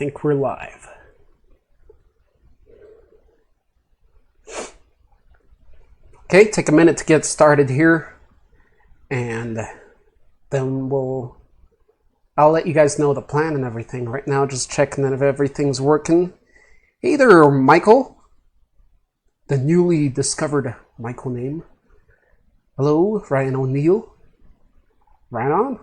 think we're live. Okay, take a minute to get started here, and then I'll let you guys know the plan and everything. Right now, just checking that if everything's working. Hey there, Michael. The newly discovered Michael name. Hello, Ryan O'Neill. Right on.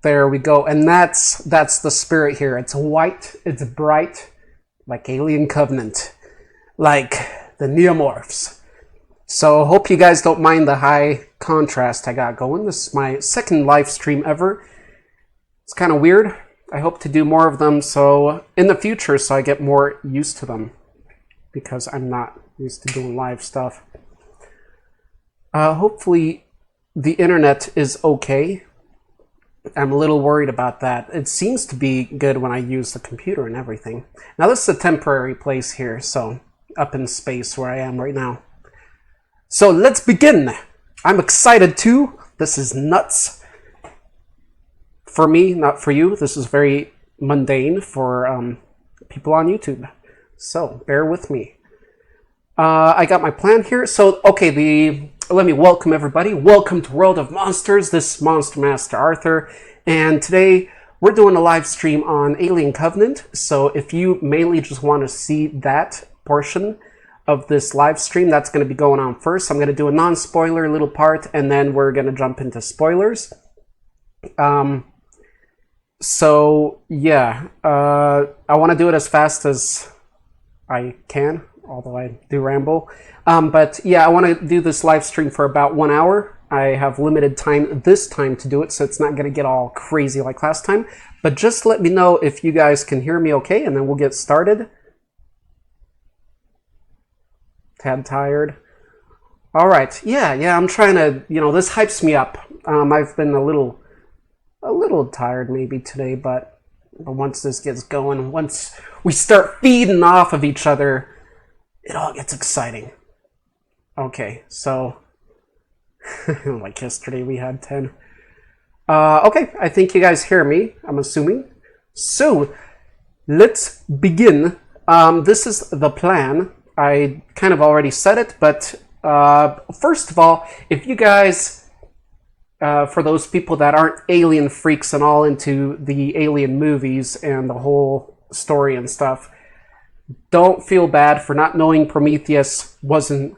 There we go, and that's the spirit here. It's white, it's bright, like Alien Covenant, like the Neomorphs. So hope you guys don't mind the high contrast I got going. This is my second live stream ever. It's kind of weird. I hope to do more of them so in the future, so I get more used to them, because I'm not used to doing live stuff. Hopefully the internet is okay. I'm a little worried about that. It seems to be good when I use the computer and everything. Now this is a temporary place here, so up in space where I am right now. So let's begin. I'm excited too. This is nuts. For me, not for you. This is very mundane for people on YouTube. So bear with me. I got my plan here. So, okay, let me welcome everybody. Welcome to World of Monsters. This is Monster Master Arthur. And today we're doing a live stream on Alien Covenant. So if you mainly just want to see that portion of this live stream, that's going to be going on first. I'm going to do a non-spoiler little part, and then we're going to jump into spoilers. So yeah, I want to do it as fast as I can, although I do ramble. But yeah, I want to do this live stream for about 1 hour. I have limited time this time to do it, so it's not going to get all crazy like last time. But just let me know if you guys can hear me okay, and then we'll get started. Tad tired. All right. Yeah, I'm trying to, this hypes me up. I've been a little tired maybe today, but once this gets going, once we start feeding off of each other, it all gets exciting. Okay, so like yesterday we had 10. Okay, I think you guys hear me, I'm assuming. So let's begin. This is the plan. I kind of already said it, but first of all, if you guys, for those people that aren't alien freaks and all into the alien movies and the whole story and stuff, don't feel bad for not knowing Prometheus was an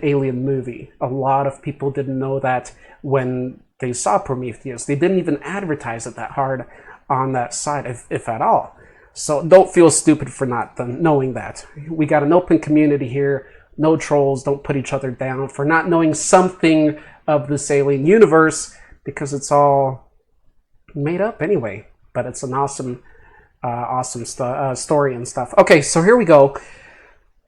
alien movie. A lot of people didn't know that when they saw Prometheus. They didn't even advertise it that hard on that side, if at all. So don't feel stupid for not knowing that. We got an open community here. No trolls. Don't put each other down for not knowing something of this alien universe, because it's all made up anyway. But it's an awesome story and stuff. Okay, so here we go.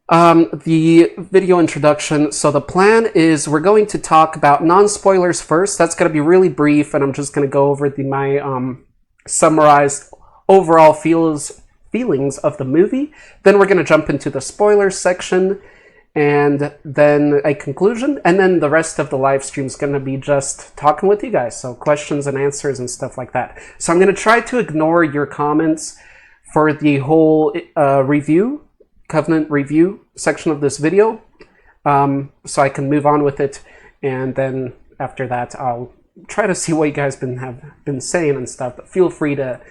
The video introduction. So the plan is we're going to talk about non-spoilers first. That's going to be really brief, and I'm just going to go over my summarized overall feelings of the movie. Then we're going to jump into the spoilers section, and then a conclusion, and then the rest of the live stream is going to be just talking with you guys, so questions and answers and stuff like that. So I'm going to try to ignore your comments for the whole Covenant review section of this video, so I can move on with it, and then after that I'll try to see what you guys have been saying and stuff, but feel free to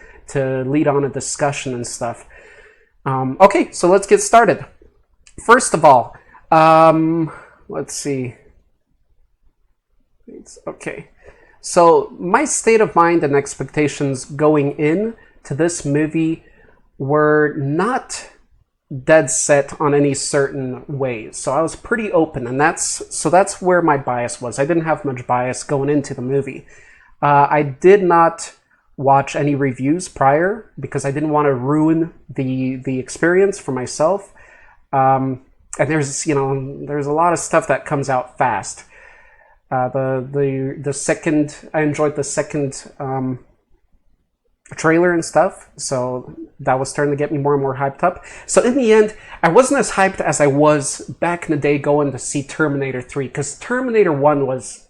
lead on a discussion and stuff. Okay, so let's get started. First of all, let's see. Okay, so my state of mind and expectations going in to this movie were not dead set on any certain ways. So I was pretty open, and that's where my bias was. I didn't have much bias going into the movie. I did not watch any reviews prior because I didn't want to ruin the experience for myself. And there's a lot of stuff that comes out fast. The second I enjoyed the second trailer and stuff, so that was starting to get me more and more hyped up. So in the end, I wasn't as hyped as I was back in the day going to see Terminator 3, because Terminator 1 was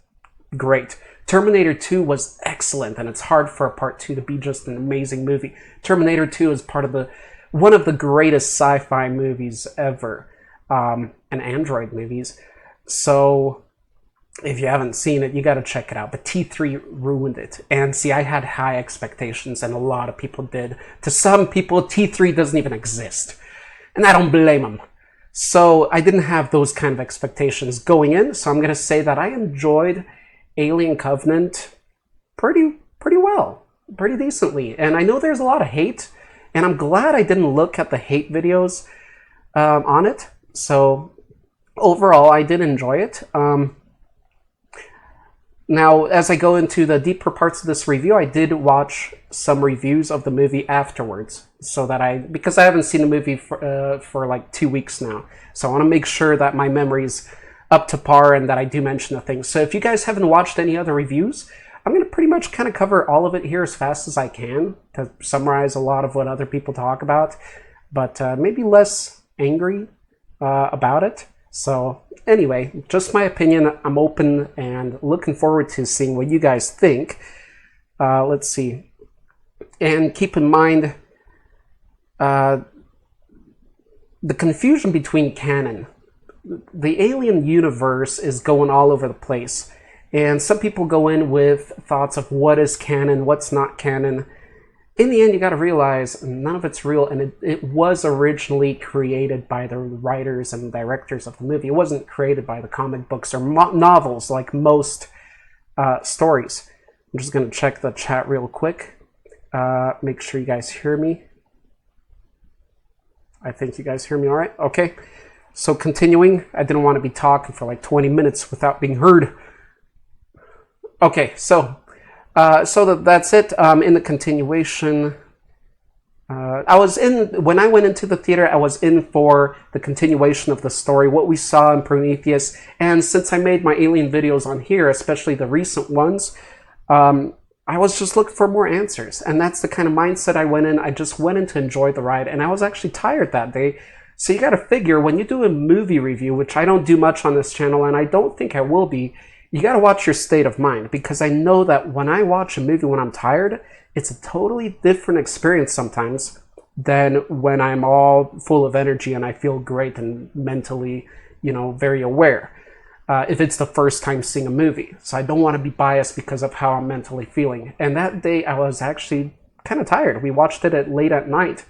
great. Terminator 2 was excellent, and it's hard for a part 2 to be just an amazing movie. Terminator 2 is one of the greatest sci-fi movies ever, and android movies. So if you haven't seen it, you got to check it out. But T3 ruined it. And see, I had high expectations, and a lot of people did. To some people, T3 doesn't even exist. And I don't blame them. So I didn't have those kind of expectations going in. So I'm going to say that I enjoyed Alien Covenant pretty well. Pretty decently. And I know there's a lot of hate. And I'm glad I didn't look at the hate videos on it. So overall, I did enjoy it. Now, as I go into the deeper parts of this review, I did watch some reviews of the movie afterwards, so that because I haven't seen the movie for like 2 weeks now, so I want to make sure that my memory's up to par and that I do mention the things. So if you guys haven't watched any other reviews, I'm going to pretty much kind of cover all of it here as fast as I can to summarize a lot of what other people talk about, but maybe less angry about it. So anyway, just my opinion. I'm open and looking forward to seeing what you guys think. Let's see. And keep in mind the confusion between canon. The Alien universe is going all over the place. And some people go in with thoughts of what is canon, what's not canon. In the end, you got to realize none of it's real, and it was originally created by the writers and directors of the movie. It wasn't created by the comic books or novels like most stories. I'm just going to check the chat real quick. Make sure you guys hear me. I think you guys hear me all right. Okay. So continuing, I didn't want to be talking for like 20 minutes without being heard. Okay, so that's it. In the continuation, when I went into the theater, I was in for the continuation of the story, what we saw in Prometheus. And since I made my Alien videos on here, especially the recent ones, I was just looking for more answers. And that's the kind of mindset I went in. I just went in to enjoy the ride, and I was actually tired that day. So you got to figure, when you do a movie review, which I don't do much on this channel, and I don't think I will be, you got to watch your state of mind, because I know that when I watch a movie when I'm tired, it's a totally different experience sometimes than when I'm all full of energy and I feel great and mentally, very aware. If it's the first time seeing a movie. So I don't want to be biased because of how I'm mentally feeling. And that day I was actually kind of tired. We watched it late at night.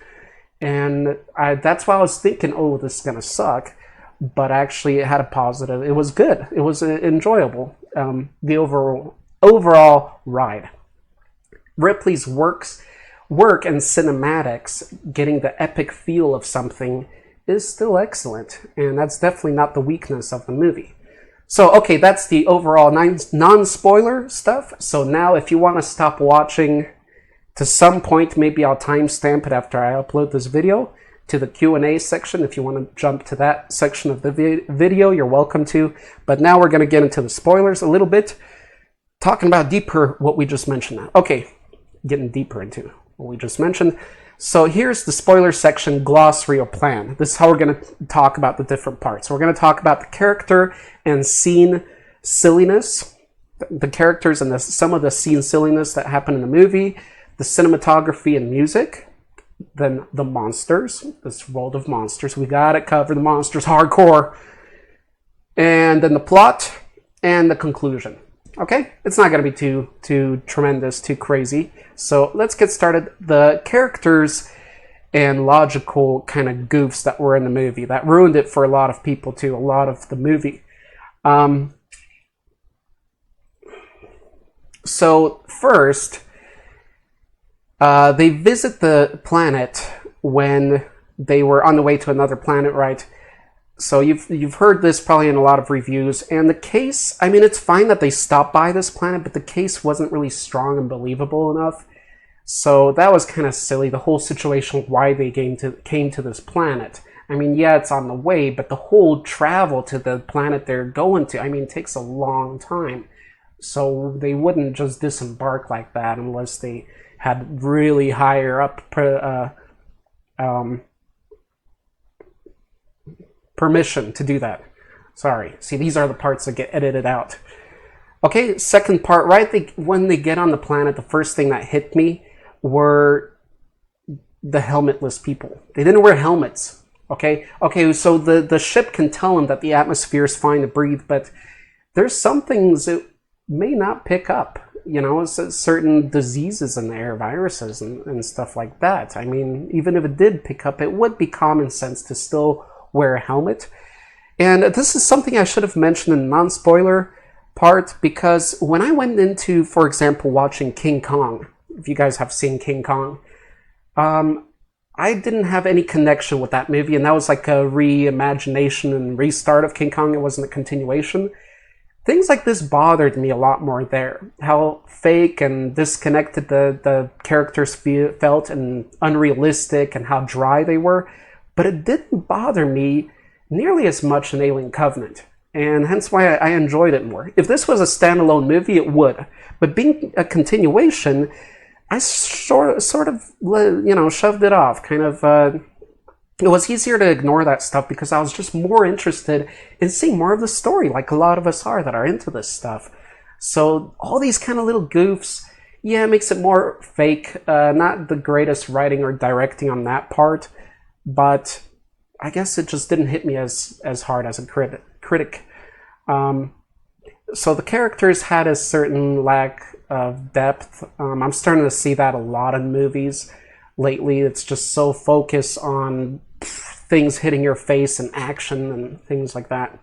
And that's why I was thinking, oh, this is going to suck. But actually it had a positive. It was good. It was enjoyable. The overall ride. Ripley's work and cinematics, getting the epic feel of something, is still excellent. And that's definitely not the weakness of the movie. So, okay, that's the overall non-spoiler stuff. So now if you want to stop watching to some point, maybe I'll timestamp it after I upload this video to the Q&A section. If you want to jump to that section of the video, you're welcome to. But now we're going to get into the spoilers a little bit, talking about deeper what we just mentioned now. Okay, getting deeper into what we just mentioned. So here's the spoiler section, glossary or plan. This is how we're going to talk about the different parts. We're going to talk about the character and scene silliness, the characters and some of the scene silliness that happen in the movie, the cinematography and music, then the monsters, this world of monsters. We got to cover the monsters hardcore. And then the plot and the conclusion. Okay, it's not going to be too tremendous, too crazy. So let's get started. The characters and logical kind of goofs that were in the movie that ruined it for a lot of people too. A lot of the movie. So first, they visit the planet when they were on the way to another planet, right? So you've heard this probably in a lot of reviews, and the case, I mean, it's fine that they stopped by this planet, but the case wasn't really strong and believable enough. So that was kind of silly, the whole situation, why they came to this planet. I mean, yeah, it's on the way, but the whole travel to the planet they're going to, I mean, it takes a long time. So they wouldn't just disembark like that unless they had really higher up permission to do that. Sorry. See, these are the parts that get edited out. Okay, second part, right? When they get on the planet, the first thing that hit me were the helmetless people. They didn't wear helmets. Okay, so the ship can tell them that the atmosphere is fine to breathe, but there's some things it may not pick up. You know, certain diseases in the air, viruses and stuff like that. I mean, even if it did pick up, it would be common sense to still wear a helmet. And this is something I should have mentioned in the non-spoiler part, because when I went into, for example, watching King Kong, if you guys have seen King Kong, I didn't have any connection with that movie, and that was like a reimagination and restart of King Kong. It wasn't a continuation. Things like this bothered me a lot more there. How fake and disconnected the characters felt and unrealistic, and how dry they were. But it didn't bother me nearly as much in Alien Covenant, and hence why I enjoyed it more. If this was a standalone movie, it would. But being a continuation, I sort of shoved it off. Kind of, it was easier to ignore that stuff because I was just more interested in seeing more of the story, like a lot of us are that are into this stuff. So all these kind of little goofs, yeah, it makes it more fake. Not the greatest writing or directing on that part, but I guess it just didn't hit me as hard as a critic. So the characters had a certain lack of depth. I'm starting to see that a lot in movies lately. It's just so focused on things hitting your face and action and things like that.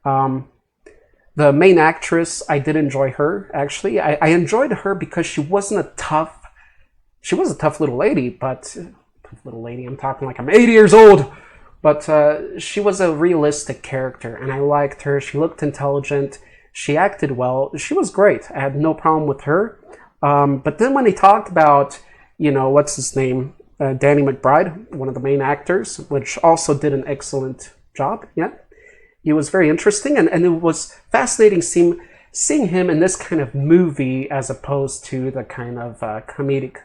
The main actress, I did enjoy her, actually. I enjoyed her because she was a tough little lady, but I'm talking like I'm 80 years old. But she was a realistic character, and I liked her. She looked intelligent. She acted well. She was great. I had no problem with her. But then when they talked about, what's his name? Danny McBride, one of the main actors, which also did an excellent job. Yeah, he was very interesting, and it was fascinating seeing him in this kind of movie as opposed to the kind of comedic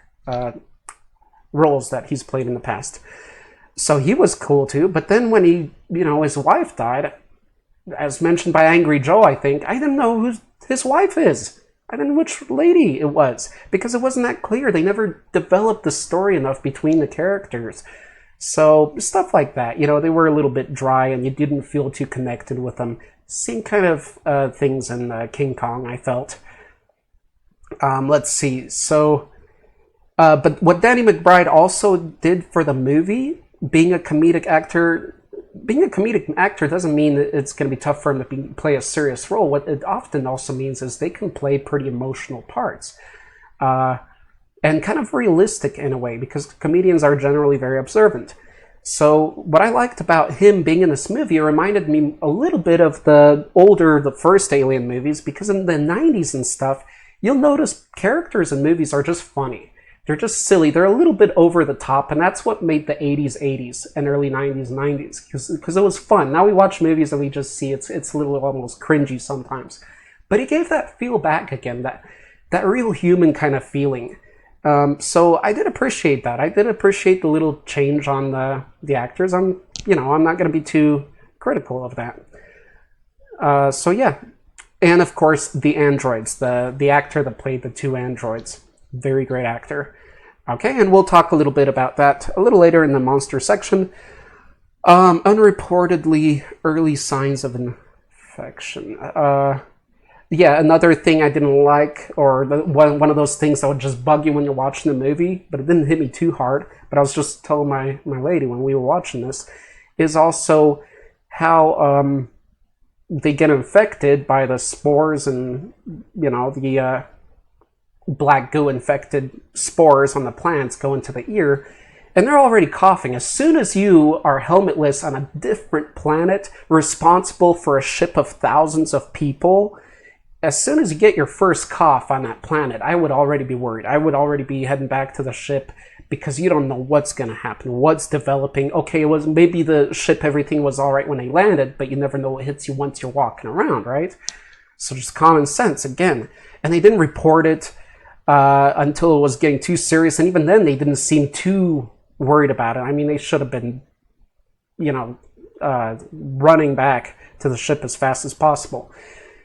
roles that he's played in the past. So he was cool too. But then when his wife died, as mentioned by Angry Joe, I think, I didn't know who his wife is. I didn't know which lady it was, because it wasn't that clear. They never developed the story enough between the characters. So stuff like that, they were a little bit dry and you didn't feel too connected with them. Same kind of things in King Kong, I felt. Let's see. So, but what Danny McBride also did for the movie, being a comedic actor doesn't mean that it's going to be tough for him to play a serious role. What it often also means is they can play pretty emotional parts. And kind of realistic in a way, because comedians are generally very observant. So what I liked about him being in this movie, it reminded me a little bit of the first Alien movies, because in the 90s and stuff, you'll notice characters in movies are just funny. They're just silly. They're a little bit over the top, and that's what made the 80s and early 90s, because it was fun. Now we watch movies and we just see it's a little almost cringy sometimes. But he gave that feel back again, that real human kind of feeling. So I did appreciate that. I did appreciate the little change on the actors. I'm not going to be too critical of that. So yeah. And of course, the androids, the actor that played the two androids. Very great actor. Okay, and we'll talk a little bit about that a little later in the monster section. Unreportedly early signs of infection. Yeah, another thing I didn't like, or one of those things that would just bug you when you're watching the movie, but it didn't hit me too hard, but I was just telling my lady when we were watching this, is also how they get infected by the spores and, the black goo infected spores on the plants go into the ear, and they're already coughing. As soon as you are helmetless on a different planet, responsible for a ship of thousands of people, as soon as you get your first cough on that planet, I would already be worried. I would already be heading back to the ship, because you don't know what's going to happen, what's developing. Okay, it was maybe the ship, everything was all right when they landed, but you never know what hits you once you're walking around, right? So just common sense again. And they didn't report it until it was getting too serious, and even then they didn't seem too worried about it. I mean, they should have been, running back to the ship as fast as possible.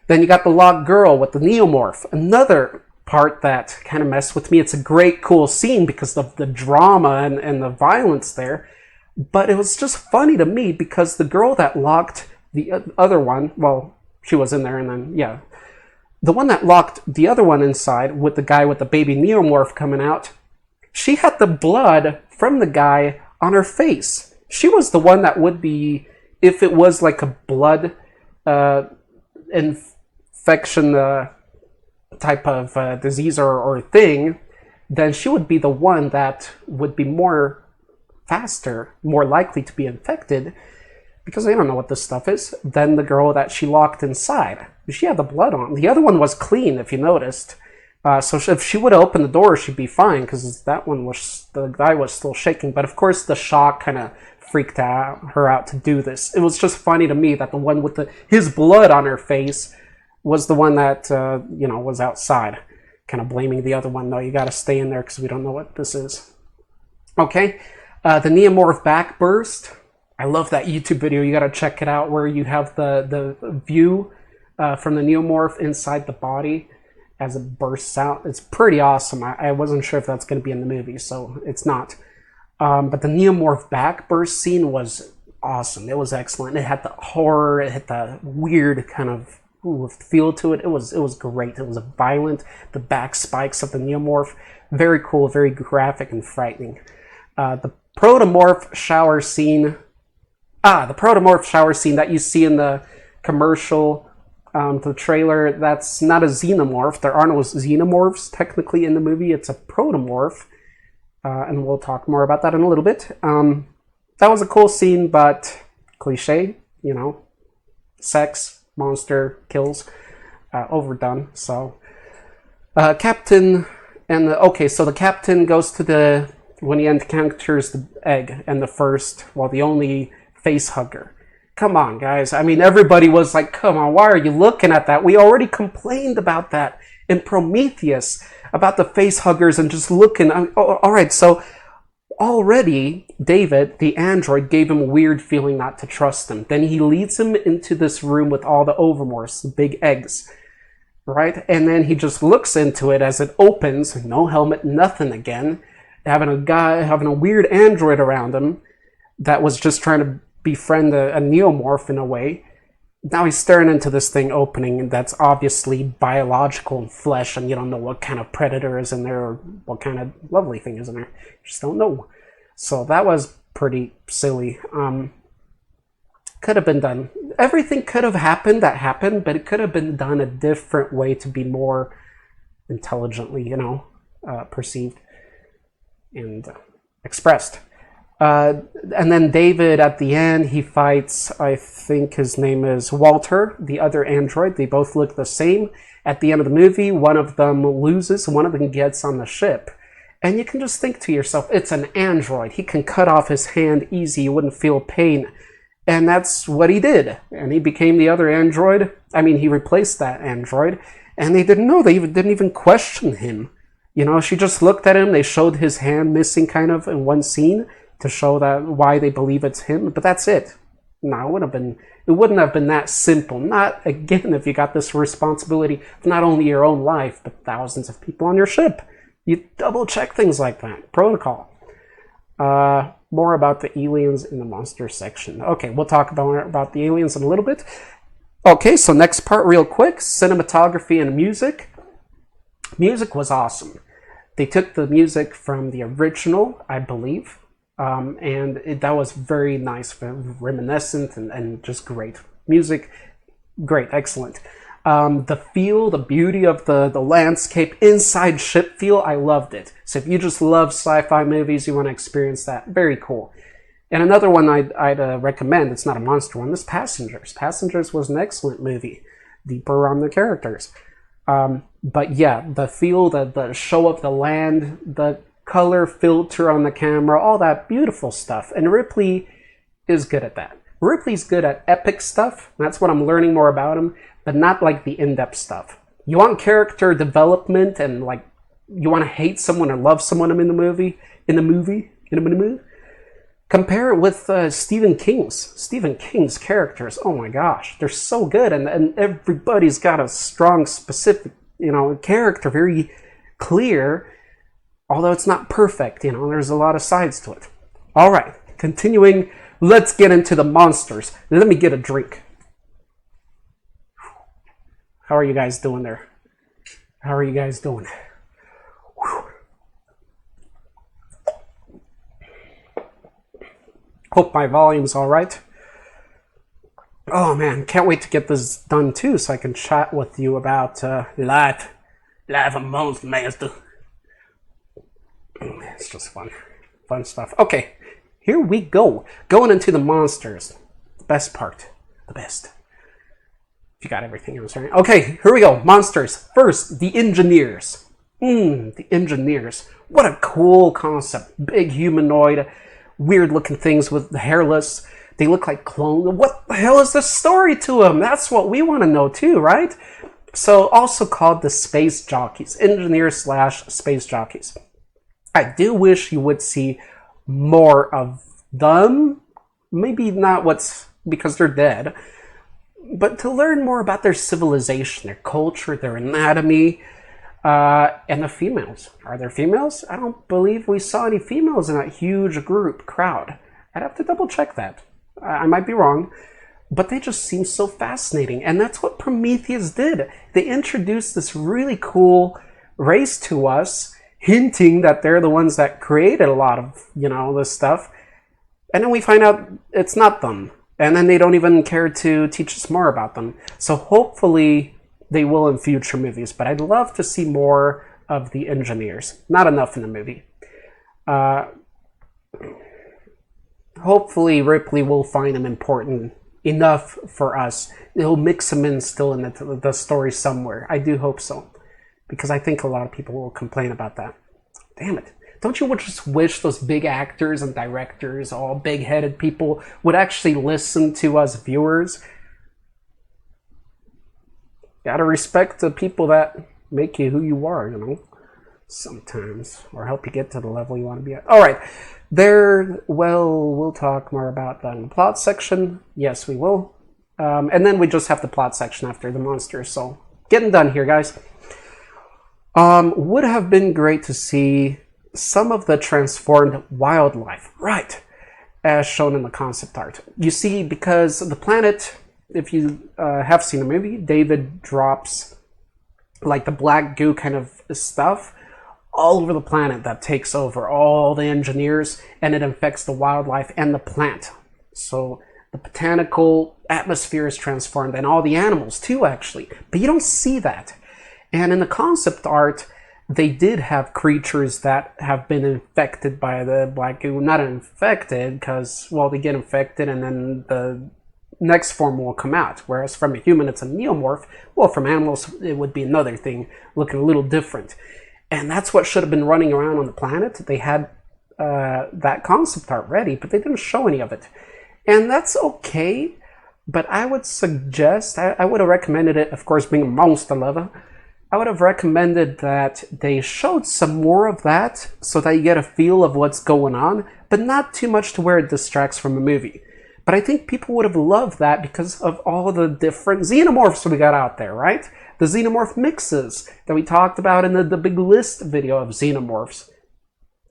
Then you got the locked girl with the Neomorph. Another part that kind of messed with me. It's a great, cool scene because of the drama and the violence there. But it was just funny to me because the girl that locked the other one, well, she was in there and then, yeah. The one that locked the other one inside with the guy with the baby Neomorph coming out, she had the blood from the guy on her face. She was the one that would be, if it was like a blood infection type of disease or thing, then she would be the one that would be more faster, more likely to be infected, because they don't know what this stuff is, than the girl that she locked inside. She had the blood on. The other one was clean, if you noticed. So if she would have opened the door, she'd be fine, because that one was, the guy was still shaking. But of course, the shock kind of freaked her out to do this. It was just funny to me that the one with his blood on her face was the one that, was outside. Kind of blaming the other one. No, you got to stay in there because we don't know what this is. Okay, the Neomorph backburst. I love that YouTube video. You got to check it out where you have the view from the Neomorph inside the body as it bursts out. It's pretty awesome. I wasn't sure if that's going to be in the movie, so it's not. But the Neomorph backburst scene was awesome. It was excellent. It had the horror. It had the weird kind of feel to it. It was great. It was violent. The back spikes of the Neomorph. Very cool, very graphic and frightening. The Protomorph shower scene. The Protomorph shower scene that you see in the commercial, the trailer, that's not a Xenomorph. There are no Xenomorphs technically in the movie. It's a Protomorph. And we'll talk more about that in a little bit. That was a cool scene, but cliche, sex, monster, kills, overdone. So, Captain, and so the Captain goes to when he encounters the egg and the only face hugger. Come on, guys. I mean, everybody was like, come on, why are you looking at that? We already complained about that in Prometheus, about the face huggers and just looking. All right, so already David, the android, gave him a weird feeling not to trust him. Then he leads him into this room with all the overmorphs, the big eggs, right? And then he just looks into it as it opens, no helmet, nothing again, having a weird android around him that was just trying to befriend a Neomorph in a way. Now he's staring into this thing opening, and that's obviously biological and flesh, and you don't know what kind of predator is in there or what kind of lovely thing is in there. You just don't know. So that was pretty silly. Could have been done. Everything could have happened that happened, but it could have been done a different way to be more intelligently, perceived and expressed. And then David, at the end, he fights, I think his name is Walter, the other android. They both look the same. At the end of the movie, one of them loses, one of them gets on the ship. And you can just think to yourself, it's an android. He can cut off his hand easy, you wouldn't feel pain. And that's what he did. And he became the other android. I mean, he replaced that android. And they didn't know, they didn't even question him. She just looked at him, they showed his hand missing kind of in one scene, to show that why they believe it's him, but that's it. No, it wouldn't have been that simple. Not, again, if you got this responsibility of not only your own life, but thousands of people on your ship. You double check things like that. Protocol. More about the aliens in the monster section. Okay, we'll talk about the aliens in a little bit. Okay, so next part real quick, cinematography and music. Music was awesome. They took the music from the original, I believe, that was very nice, reminiscent, and just great. Music, great, excellent. The feel, the beauty of the landscape, inside ship feel, I loved it. So if you just love sci-fi movies, you want to experience that, very cool. And another one I'd recommend, it's not a monster one, is Passengers. Passengers was an excellent movie, deeper on the characters. But yeah, the feel, the show of the land, the color filter on the camera, all that beautiful stuff. And Ripley is good at that. Ripley's good at epic stuff. That's what I'm learning more about him, but not like the in-depth stuff. You want character development and you want to hate someone or love someone in the movie, Compare it with Stephen King's characters. Oh my gosh, they're so good, and everybody's got a strong, specific, character, very clear. Although it's not perfect, there's a lot of sides to it. All right, continuing. Let's get into the monsters. Let me get a drink. How are you guys doing there? How are you guys doing? Whew. Hope my volume's all right. Oh man, can't wait to get this done too, so I can chat with you about life amongst master. It's just fun stuff. Okay, here we go. Going into the monsters. The best part. The best. If you got everything else right. Okay, here we go. Monsters. First, the engineers. The engineers. What a cool concept. Big humanoid, weird looking things with the hairless. They look like clones. What the hell is the story to them? That's what we want to know too, right? So, also called the space jockeys. Engineers / space jockeys. I do wish you would see more of them. Maybe not because they're dead, but to learn more about their civilization, their culture, their anatomy, and the females. Are there females? I don't believe we saw any females in that huge crowd. I'd have to double check that. I might be wrong, but they just seem so fascinating. And that's what Prometheus did. They introduced this really cool race to us, hinting that they're the ones that created a lot of, this stuff. And then we find out it's not them. And then they don't even care to teach us more about them. So hopefully they will in future movies. But I'd love to see more of the engineers. Not enough in the movie. Hopefully Ripley will find them important enough for us. He'll mix them in still in the story somewhere. I do hope so. Because I think a lot of people will complain about that. Damn it. Don't you just wish those big actors and directors, all big-headed people, would actually listen to us viewers? Gotta respect the people that make you who you are, sometimes. Or help you get to the level you want to be at. Alright. We'll talk more about that in the plot section. Yes, we will. And then we just have the plot section after the monsters. So, getting done here, guys. Would have been great to see some of the transformed wildlife, right, as shown in the concept art. You see, because the planet, if you have seen the movie, David drops like the black goo kind of stuff all over the planet that takes over all the engineers, and it infects the wildlife and the plant. So the botanical atmosphere is transformed, and all the animals too, actually. But you don't see that. And in the concept art, they did have creatures that have been infected by the black goo. Not infected, because, they get infected and then the next form will come out. Whereas from a human, it's a neomorph. Well, from animals, it would be another thing, looking a little different. And that's what should have been running around on the planet. They had that concept art ready, but they didn't show any of it. And that's okay, but I would suggest, I would have recommended it, of course, being a monster lover, I would have recommended that they showed some more of that so that you get a feel of what's going on, but not too much to where it distracts from the movie. But I think people would have loved that because of all the different xenomorphs we got out there, right? The xenomorph mixes that we talked about in the big list video of xenomorphs.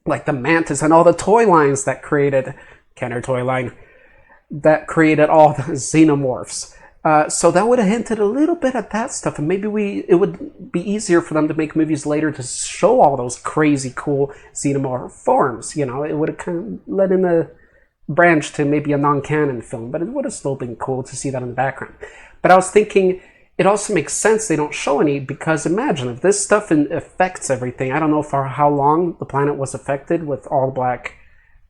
Like the mantis and all the toy lines that created, Kenner toy line, that created all the xenomorphs. So that would have hinted a little bit at that stuff, and maybe it would be easier for them to make movies later to show all those crazy cool xenomorph forms. It would have kind of led in a branch to maybe a non-canon film, but it would have still been cool to see that in the background. But I was thinking, it also makes sense they don't show any, because imagine if this stuff affects everything. I don't know for how long the planet was affected with all the black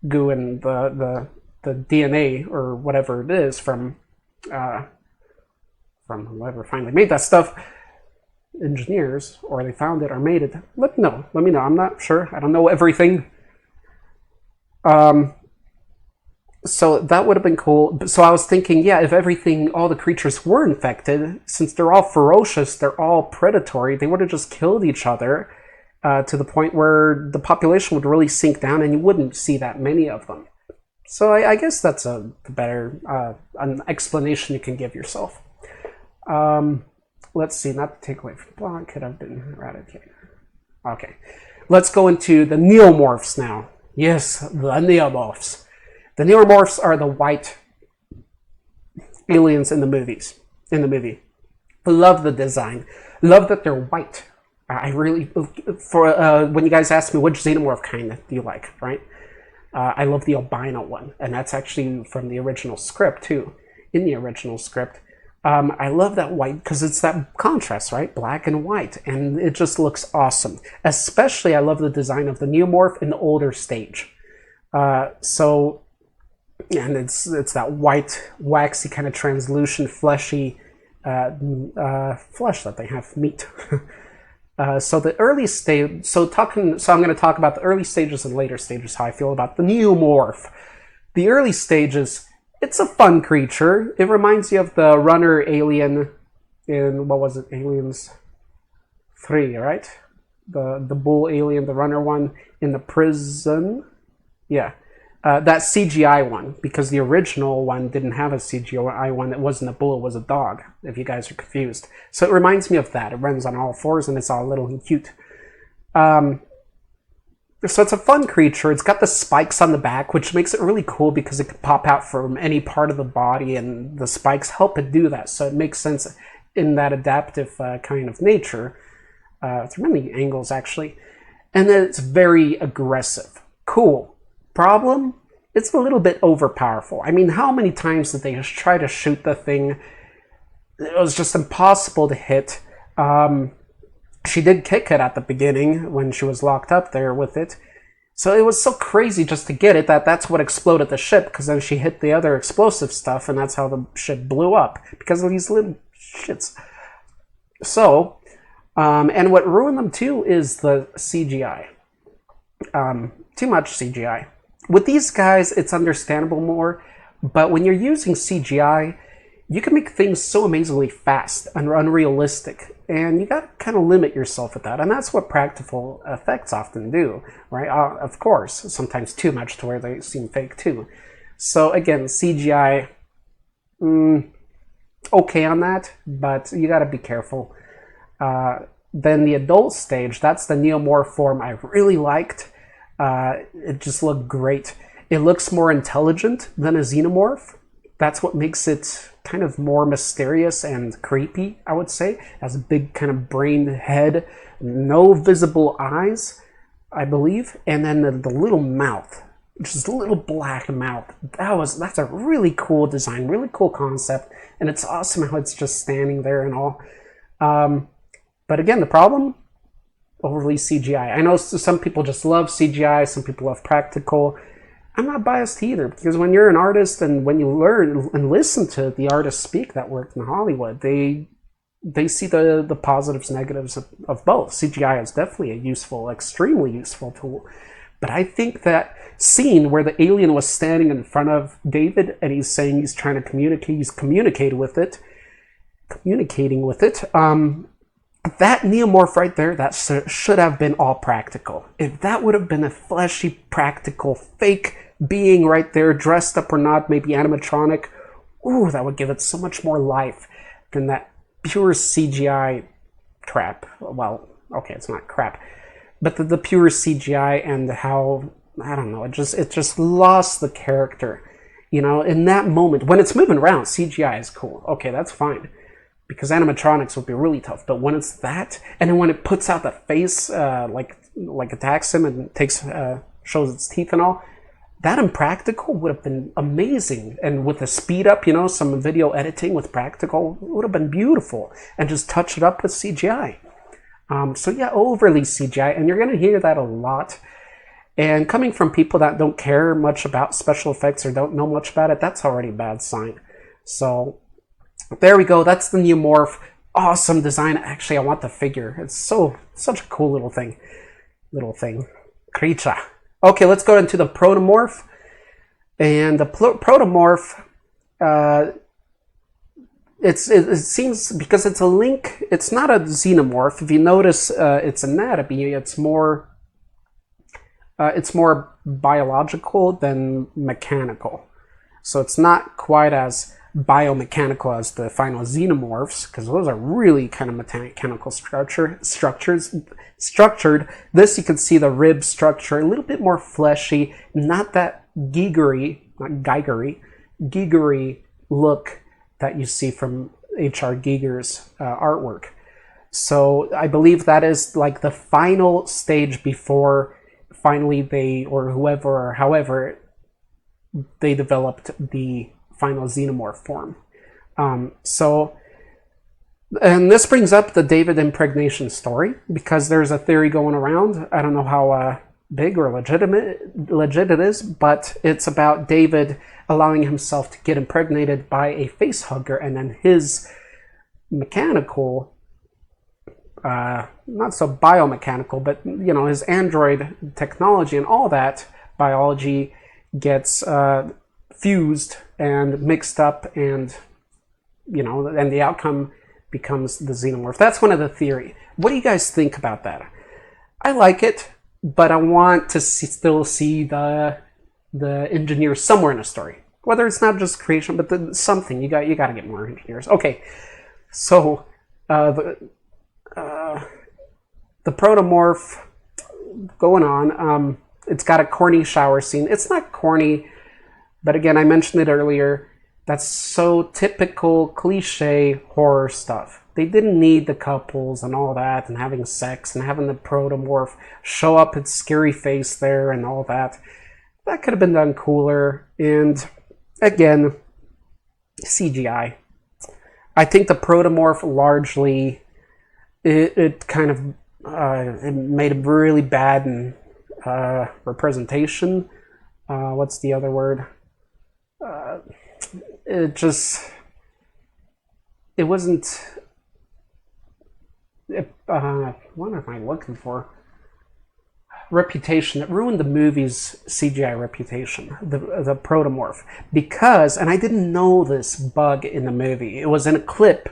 goo and the DNA or whatever it is from whoever finally made that stuff, engineers, or they found it or made it. Let me know. I'm not sure. I don't know everything. So that would have been cool. So I was thinking, if all the creatures were infected, since they're all ferocious, they're all predatory, they would have just killed each other to the point where the population would really sink down and you wouldn't see that many of them. So I guess that's a better an explanation you can give yourself. Let's see, not to take away from blonde, could have been eradicated. Okay, let's go into the Neomorphs now. Yes, the Neomorphs. The Neomorphs are the white aliens in the movies. In the movie, love the design. Love that they're white. I really, for when you guys ask me which xenomorph kind do you like, right? I love the albino one, and that's actually from the original script too. In the original script, I love that white because it's that contrast, right? Black and white, and it just looks awesome. Especially, I love the design of the Neomorph in the older stage. So, and it's that white, waxy kind of translucent, fleshy flesh that they have, meat. So the early stage, so I'm going to talk about the early stages and later stages, how I feel about the Neomorph. The early stages, it's a fun creature. It reminds you of the runner alien in, what was it, Aliens 3, right? The bull alien, the runner one in the prison. Yeah. That CGI one, because the original one didn't have a CGI one. It wasn't a bull, it was a dog, if you guys are confused. So it reminds me of that. It runs on all fours and it's all little and cute. So it's a fun creature. It's got the spikes on the back, which makes it really cool because it can pop out from any part of the body, and the spikes help it do that. So it makes sense in that adaptive kind of nature. Through many angles, actually. And then it's very aggressive. Cool. Problem? It's a little bit overpowerful. I mean, how many times did they just try to shoot the thing? It was just impossible to hit. She did kick it at the beginning when she was locked up there with it. So it was so crazy just to get it that's what exploded the ship, because then she hit the other explosive stuff, and that's how the ship blew up, because of these little shits. So, and what ruined them too is the CGI. Too much CGI. With these guys, it's understandable more, but when you're using CGI, you can make things so amazingly fast and unrealistic, and you gotta kind of limit yourself with that, and that's what practical effects often do, right? Of course, sometimes too much to where they seem fake too. So again, CGI, okay on that, but you gotta be careful. Then the adult stage, that's the Neomorph form I really liked. It just looked great. It looks more intelligent than a xenomorph. That's what makes it kind of more mysterious and creepy, I would say. It has a big kind of brain head, no visible eyes, I believe, and then the little mouth, just a little black mouth. That's a really cool design, really cool concept, and it's awesome how it's just standing there and all. But again, the problem? Overly CGI. I know some people just love CGI, some people love practical. I'm not biased either, because when you're an artist and when you learn and listen to the artists speak that work in Hollywood, they see the positives, negatives of both. CGI is definitely a useful, extremely useful tool. But I think that scene where the alien was standing in front of David and he's saying he's trying to communicate, he's communicating with it, that Neomorph right there, that should have been all practical. If that would have been a fleshy, practical, fake being right there, dressed up or not, maybe animatronic, ooh, that would give it so much more life than that pure CGI crap. Well, okay, it's not crap, but the pure CGI and how, I don't know, it just lost the character. You know, in that moment, when it's moving around, CGI is cool. Okay, that's fine, because animatronics would be really tough. But when it's that, and then when it puts out the face, like attacks him and shows its teeth and all, that impractical would have been amazing. And with the speed up, you know, some video editing with practical would have been beautiful. And just touch it up with CGI. So yeah, overly CGI, and you're going to hear that a lot. And coming from people that don't care much about special effects or don't know much about it, that's already a bad sign. So there we go. That's the Neomorph. Awesome design. Actually, I want the figure. It's such a cool little thing. Creature. Okay, let's go into the Protomorph. And the Protomorph, it seems, because it's a link, it's not a xenomorph. If you notice its anatomy, it's more it's more biological than mechanical. So it's not quite as biomechanical as the final Xenomorphs, because those are really kind of mechanical structured. This, you can see the rib structure, a little bit more fleshy, not that gigery look that you see from H.R. Giger's artwork. So I believe that is like the final stage before finally they, or whoever or however, they developed the final Xenomorph form. And this brings up the David impregnation story, because there's a theory going around. I don't know how big or legit it is, but it's about David allowing himself to get impregnated by a face hugger, and then his mechanical, not so biomechanical, but his android technology and all that biology gets fused and mixed up, and and the outcome becomes the Xenomorph. That's one of the theory. What do you guys think about that? I like it, but I want to still see the engineers somewhere in the story. Whether it's not just creation, but something. You got to get more engineers. Okay, so the Protomorph going on. It's got a corny shower scene. It's not corny, but again, I mentioned it earlier. That's so typical cliche horror stuff. They didn't need the couples and all that, and having sex, and having the Protomorph show up its scary face there and all that. That could have been done cooler. And again, CGI. I think the Protomorph largely, it kind of it made a really bad representation. What's the other word? It wasn't. What am I looking for? Reputation. It ruined the movie's CGI reputation, the Protomorph. Because, and I didn't know this bug in the movie, it was in a clip,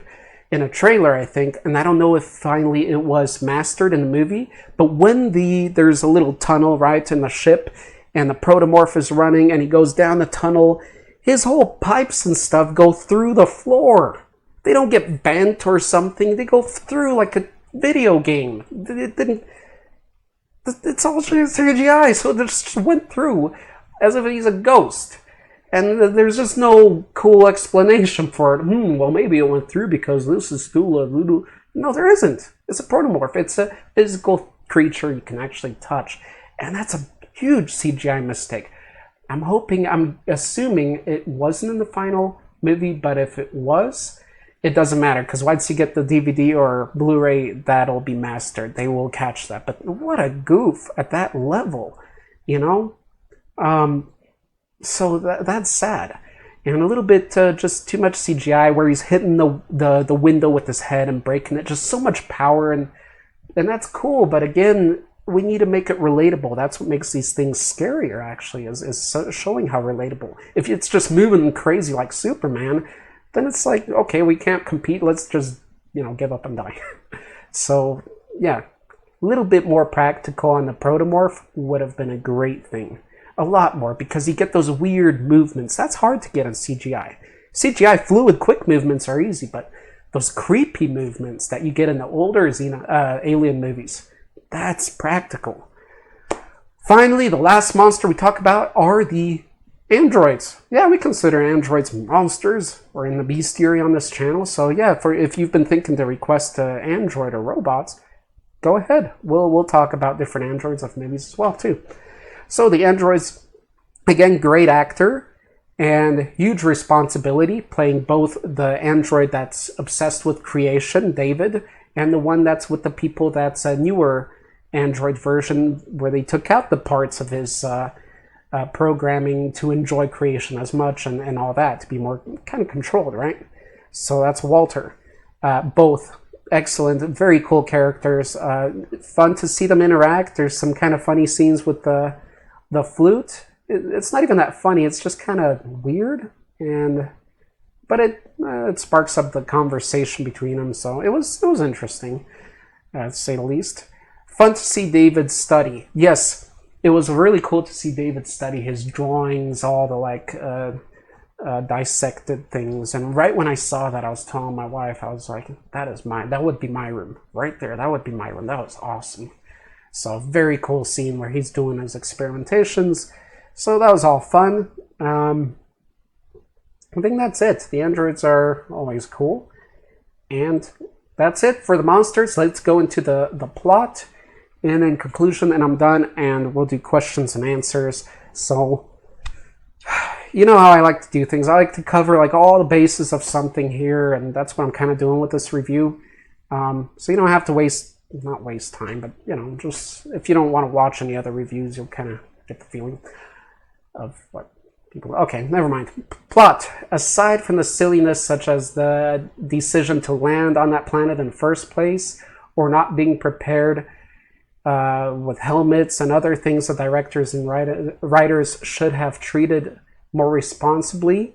in a trailer, I think, and I don't know if finally it was mastered in the movie, but when there's a little tunnel, right, in the ship, and the Protomorph is running, and he goes down the tunnel, his whole pipes and stuff go through the floor. They don't get bent or something. They go through like a video game. It didn't. It's all CGI, so it just went through as if he's a ghost. And there's just no cool explanation for it. Well, maybe it went through because this is still a little... No, there isn't. It's a Protomorph. It's a physical creature you can actually touch. And that's a huge CGI mistake. I'm assuming it wasn't in the final movie, but if it was, it doesn't matter, because once you get the DVD or Blu-ray, that'll be mastered. They will catch that. But what a goof at that level, So that's sad. And a little bit just too much CGI, where he's hitting the window with his head and breaking it. Just so much power, and that's cool. But again, we need to make it relatable. That's what makes these things scarier, actually, is showing how relatable. If it's just moving crazy like Superman, then it's like, okay, we can't compete. Let's just, give up and die. So, yeah, a little bit more practical on the Protomorph would have been a great thing. A lot more, because you get those weird movements. That's hard to get on CGI. CGI fluid, quick movements are easy, but those creepy movements that you get in the older Alien movies, that's practical. Finally, the last monster we talk about are the androids. Yeah, we consider androids monsters. We're in the bestiary on this channel, so yeah, if you've been thinking to request android or robots, go ahead. We'll talk about different androids of movies as well too. So the androids, again, great actor and huge responsibility, playing both the android that's obsessed with creation, David, and the one that's with the people that's a newer android version, where they took out the parts of his programming to enjoy creation as much and all that, to be more kind of controlled, right? So that's Walter. Both excellent, very cool characters. Fun to see them interact. There's some kind of funny scenes with the flute. It's not even that funny. It's just kind of weird, but it sparks up the conversation between them. So it was interesting, to say the least. Fun to see David study. Yes, it was really cool to see David study his drawings, all the like dissected things. And right when I saw that, I was telling my wife, I was like, that would be my room right there. That would be my room. That was awesome. So very cool scene where he's doing his experimentations. So that was all fun. I think that's it. The androids are always cool. And that's it for the monsters. Let's go into the plot. And in conclusion, and I'm done, and we'll do questions and answers. So, you know how I like to do things. I like to cover like all the bases of something here, and that's what I'm kind of doing with this review. So you don't have to not waste time, but you know, just if you don't want to watch any other reviews, you'll kind of get the feeling of what people... Okay, never mind. Plot. Aside from the silliness such as the decision to land on that planet in the first place, or not being prepared with helmets and other things the directors and writers should have treated more responsibly,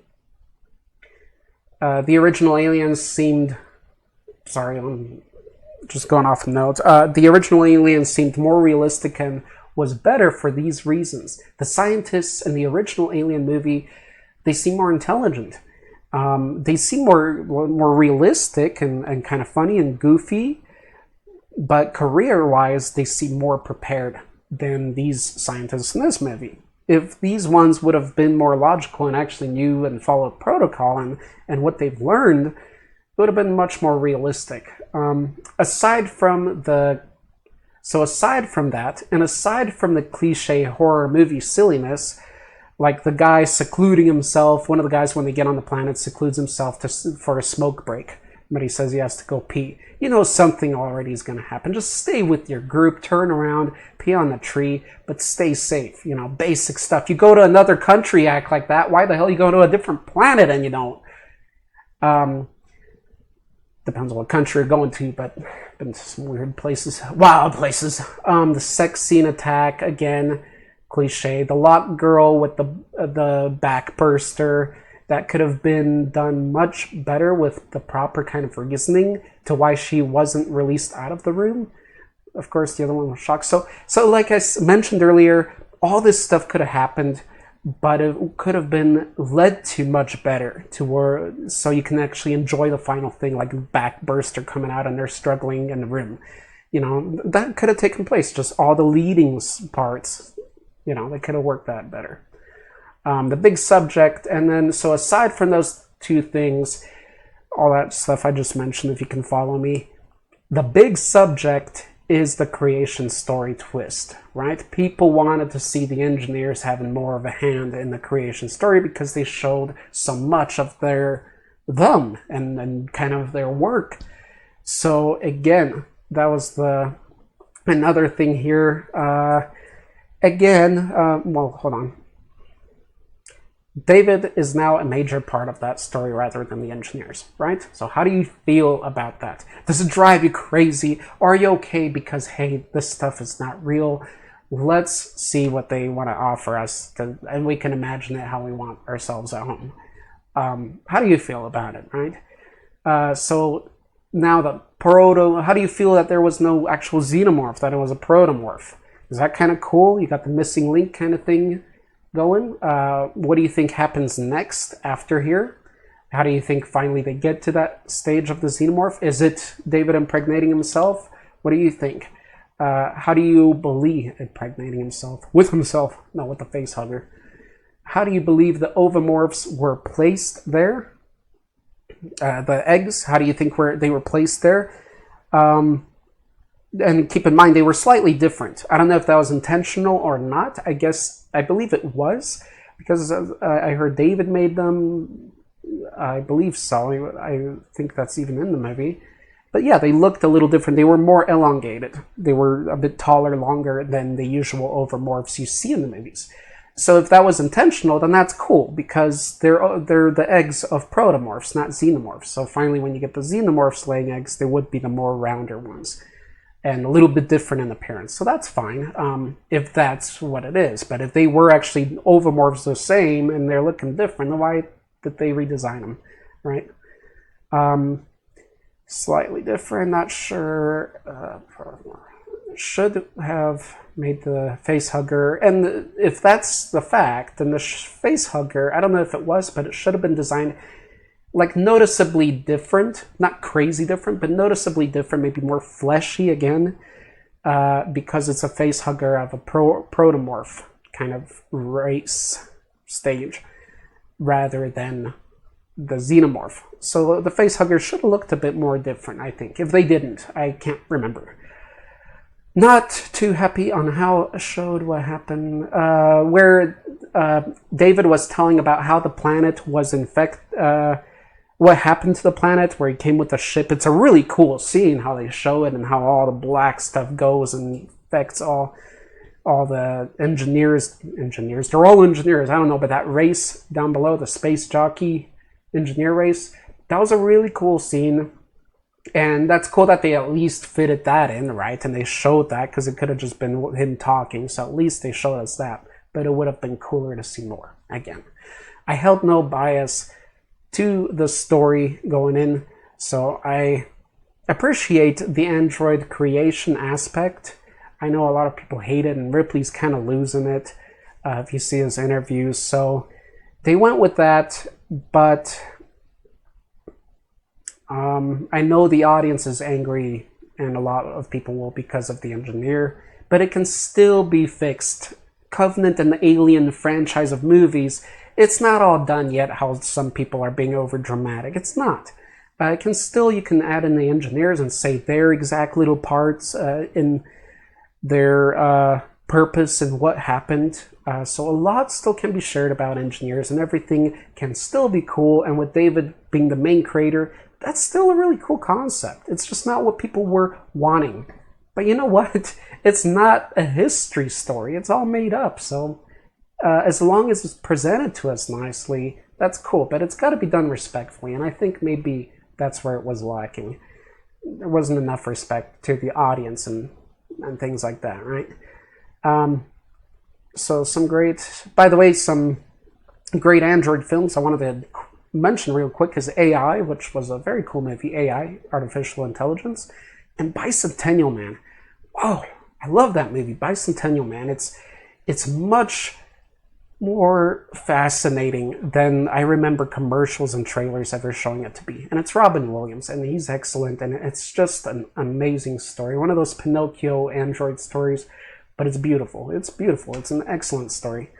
the original aliens seemed... Sorry, I'm just going off the notes. The original aliens seemed more realistic and was better for these reasons. The scientists in the original Alien movie, they seem more intelligent. They seem more realistic and kind of funny and goofy, but career-wise, they seem more prepared than these scientists in this movie. If these ones would have been more logical and actually knew and followed protocol and what they've learned, it would have been much more realistic. Aside from that, and aside from the cliche horror movie silliness, like the guy secluding himself, one of the guys when they get on the planet secludes himself for a smoke break, but he says he has to go pee. You know something already is going to happen. Just stay with your group, turn around, pee on the tree, but stay safe. You know, basic stuff. You go to another country, act like that. Why the hell you go to a different planet and you don't? Depends on what country you're going to, but been to some weird places, wild places. The sex scene attack, again, cliche. The lock girl with the back burster, that could have been done much better with the proper kind of reasoning to why she wasn't released out of the room. Of course, the other one was shocked. So like I mentioned earlier, all this stuff could have happened, but it could have been led to much better, so you can actually enjoy the final thing, like back burster coming out and they're struggling in the room. You know, that could have taken place. Just all the leading parts, you know, they could have worked that better. The big subject, and then, so aside from those two things, all that stuff I just mentioned, if you can follow me, the big subject is the creation story twist, right? People wanted to see the engineers having more of a hand in the creation story because they showed so much of them and kind of their work. So again, that was another thing here. Well, hold on. David is now a major part of that story rather than the engineers, right? So how do you feel about that? Does it drive you crazy? Are you okay because, hey, this stuff is not real? Let's see what they want to offer us, and we can imagine it how we want ourselves at home. How do you feel about it, right? So now how do you feel that there was no actual xenomorph, that it was a protomorph? Is that kind of cool? You got the missing link kind of thing going. What do you think happens next after here? How do you think finally they get to that stage of the xenomorph? Is it David impregnating himself? What do you think? How do you believe impregnating himself? With himself, not with the face hugger. How do you believe the ovomorphs were placed there? The eggs, how do you think they were placed there? And keep in mind, they were slightly different. I don't know if that was intentional or not. I believe it was, because I heard David made them. I believe so. I think that's even in the movie. But yeah, they looked a little different. They were more elongated. They were a bit taller, longer than the usual ovomorphs you see in the movies. So if that was intentional, then that's cool, because they're the eggs of protomorphs, not xenomorphs. So finally, when you get the xenomorphs laying eggs, they would be the more rounder ones, and a little bit different in appearance. So that's fine, if that's what it is. But if they were actually ovomorphs the same and they're looking different, then why did they redesign them, right? Slightly different, not sure. Should have made the face hugger. And if that's the fact, then the face hugger, I don't know if it was, but it should have been designed like noticeably different, not crazy different, but noticeably different, maybe more fleshy again, because it's a face hugger of a protomorph kind of race stage rather than the xenomorph. So the face hugger should have looked a bit more different, I think. If they didn't, I can't remember. Not too happy on how it showed what happened, where David was telling about how the planet was what happened to the planet, where he came with the ship. It's a really cool scene how they show it and how all the black stuff goes and affects all the engineers. They're all engineers. I don't know, but that race down below, the space jockey engineer race, that was a really cool scene. And that's cool that they at least fitted that in, right? And they showed that, because it could have just been him talking. So at least they showed us that. But it would have been cooler to see more. Again, I held no bias to the story going in. So I appreciate the android creation aspect. I know a lot of people hate it, and Ripley's kind of losing it if you see his interviews. So they went with that, but I know the audience is angry, and a lot of people will because of the engineer, but it can still be fixed. Covenant and the Alien franchise of movies, it's not all done yet, how some people are being over dramatic. It's not. You can add in the engineers and say their exact little parts in their purpose and what happened. So a lot still can be shared about engineers, and everything can still be cool. And with David being the main creator, that's still a really cool concept. It's just not what people were wanting. But you know what? It's not a history story. It's all made up. So as long as it's presented to us nicely, that's cool. But it's got to be done respectfully. And I think maybe that's where it was lacking. There wasn't enough respect to the audience and things like that, right? So some great Android films I wanted to mention real quick is AI, which was a very cool movie. AI, Artificial Intelligence, and Bicentennial Man. Oh, I love that movie, Bicentennial Man. It's much more fascinating than I remember commercials and trailers ever showing it to be. And it's Robin Williams, and he's excellent, and it's just an amazing story. One of those Pinocchio Android stories, but it's beautiful. It's beautiful. It's an excellent story.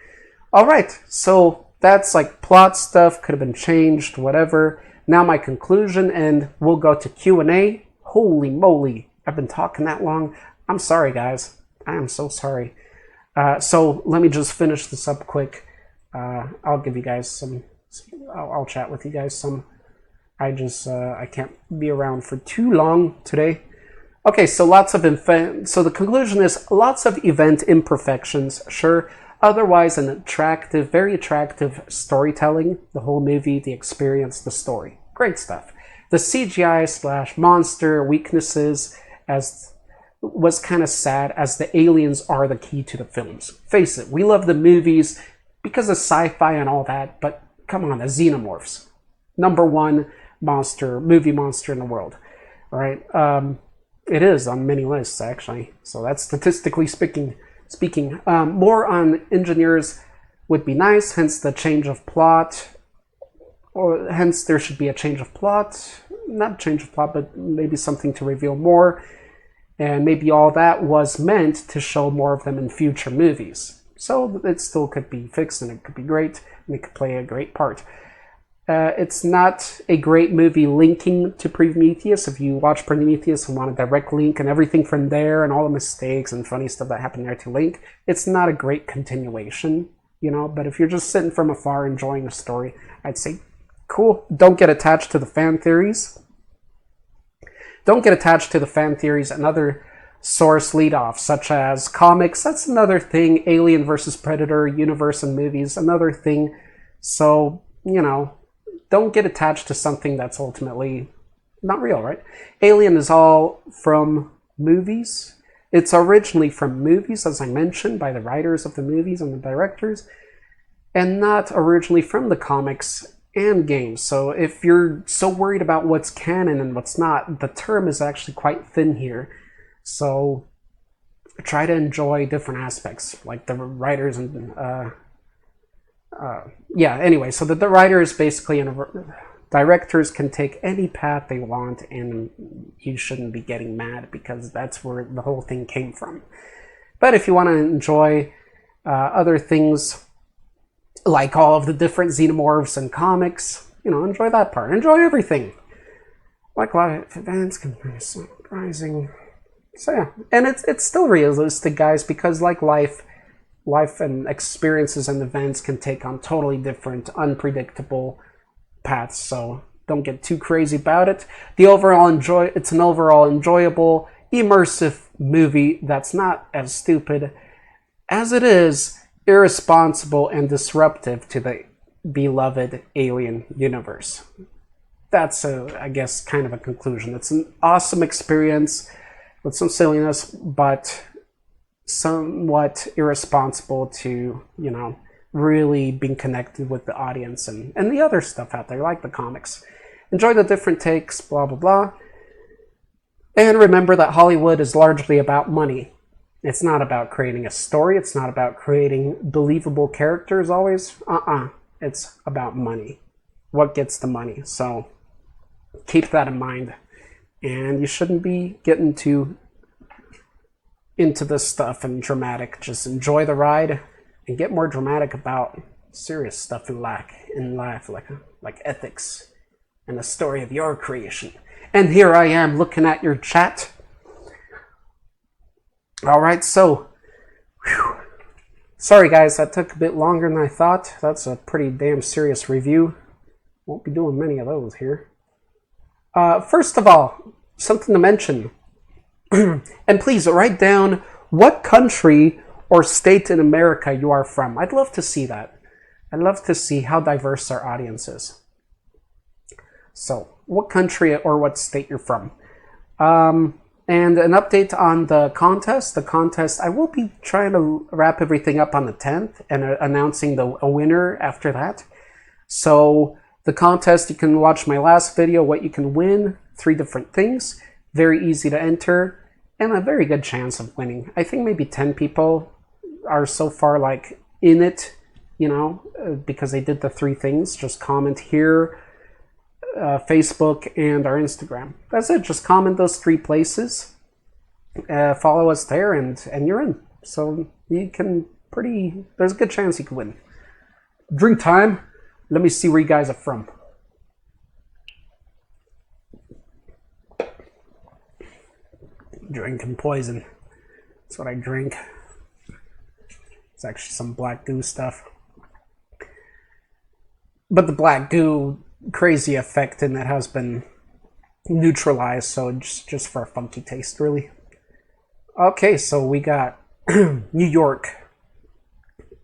All right, so that's like plot stuff, could have been changed, whatever. Now my conclusion, and we'll go to Q&A. Holy moly, I've been talking that long. I'm sorry, guys. I am so sorry. So let me just finish this up quick. I'll give you guys some, I'll chat with you guys some. I can't be around for too long today. Okay, so so the conclusion is lots of event imperfections, sure. Otherwise, very attractive storytelling. The whole movie, the experience, the story. Great stuff. The CGI / monster weaknesses was kind of sad, as the aliens are the key to the films. Face it, we love the movies because of sci-fi and all that, but come on, the Xenomorphs. #1 movie monster in the world, right? It is on many lists, actually. So that's statistically speaking. More on engineers would be nice, hence the change of plot, or hence there should be a change of plot. Not change of plot, but maybe something to reveal more. And maybe all that was meant to show more of them in future movies. So it still could be fixed, and it could be great, and it could play a great part. It's not a great movie linking to Prometheus. If you watch Prometheus and want a direct link and everything from there and all the mistakes and funny stuff that happened there to link, it's not a great continuation, you know. But if you're just sitting from afar enjoying the story, I'd say cool. Don't get attached to the fan theories. Don't get attached to the fan theories and other source lead-offs, such as comics. That's another thing. Alien versus Predator, universe and movies, another thing. So, you know, don't get attached to something that's ultimately not real, right? Alien is all from movies. It's originally from movies, as I mentioned, by the writers of the movies and the directors, and not originally from the comics and games. So if you're so worried about what's canon and what's not, the term is actually quite thin here. So try to enjoy different aspects, like the writers and yeah. Anyway, so the writers basically and directors can take any path they want, and you shouldn't be getting mad because that's where the whole thing came from. But if you want to enjoy other things, like all of the different xenomorphs and comics, you know, enjoy that part. Enjoy everything. Like life events, rising. So yeah, and it's still realistic, guys, because like life and experiences and events can take on totally different, unpredictable paths. So don't get too crazy about it. It's an overall enjoyable, immersive movie that's not as stupid as it is irresponsible and disruptive to the beloved Alien universe. That's I guess kind of a conclusion. It's an awesome experience with some silliness, but somewhat irresponsible to, you know, really being connected with the audience and the other stuff out there, like the comics. Enjoy the different takes, blah, blah, blah. And remember that Hollywood is largely about money. It's not about creating a story. It's not about creating believable characters always. It's about money. What gets the money? So keep that in mind. And you shouldn't be getting too into this stuff and dramatic. Just enjoy the ride and get more dramatic about serious stuff in life, like ethics and the story of your creation. And here I am looking at your chat. All right, so sorry guys, that took a bit longer than I thought. That's a pretty damn serious review. Won't be doing many of those here. First of all, something to mention. And please write down what country or state in America you are from. I'd love to see that. I'd love to see how diverse our audience is. So, what country or what state you're from. And an update on the contest. The contest, I will be trying to wrap everything up on the 10th and announcing a winner after that. So, the contest, you can watch my last video, what you can win, 3 different things. Very easy to enter and a very good chance of winning. I think maybe 10 people are so far like in it, you know, because they did the 3 things. Just comment here, Facebook, and our Instagram. That's it. Just comment those 3 places. Follow us there, and you're in. So you can there's a good chance you can win. Drink time. Let me see where you guys are from. Drinking poison. That's what I drink. It's actually some black goo stuff. But the black goo crazy effect in it has been neutralized, so just for a funky taste, really. Okay, so we got New York.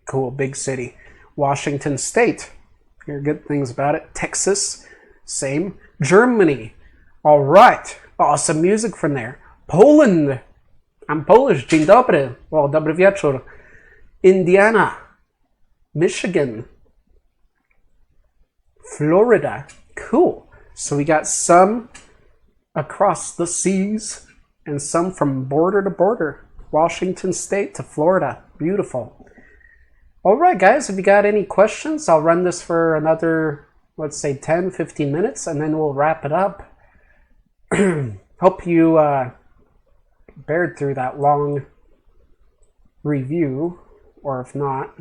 Cool, big city. Washington State. Hear good things about it. Texas. Same. Germany. All right. Awesome music from there. Poland. I'm Polish. Dzień dobry. Well, dobry wieczór. Indiana. Michigan. Florida. Cool. So we got some across the seas and some from border to border. Washington State to Florida. Beautiful. All right, guys, if you got any questions, I'll run this for another, let's say, 10, 15 minutes, and then we'll wrap it up. Hope you bared through that long review, or if not,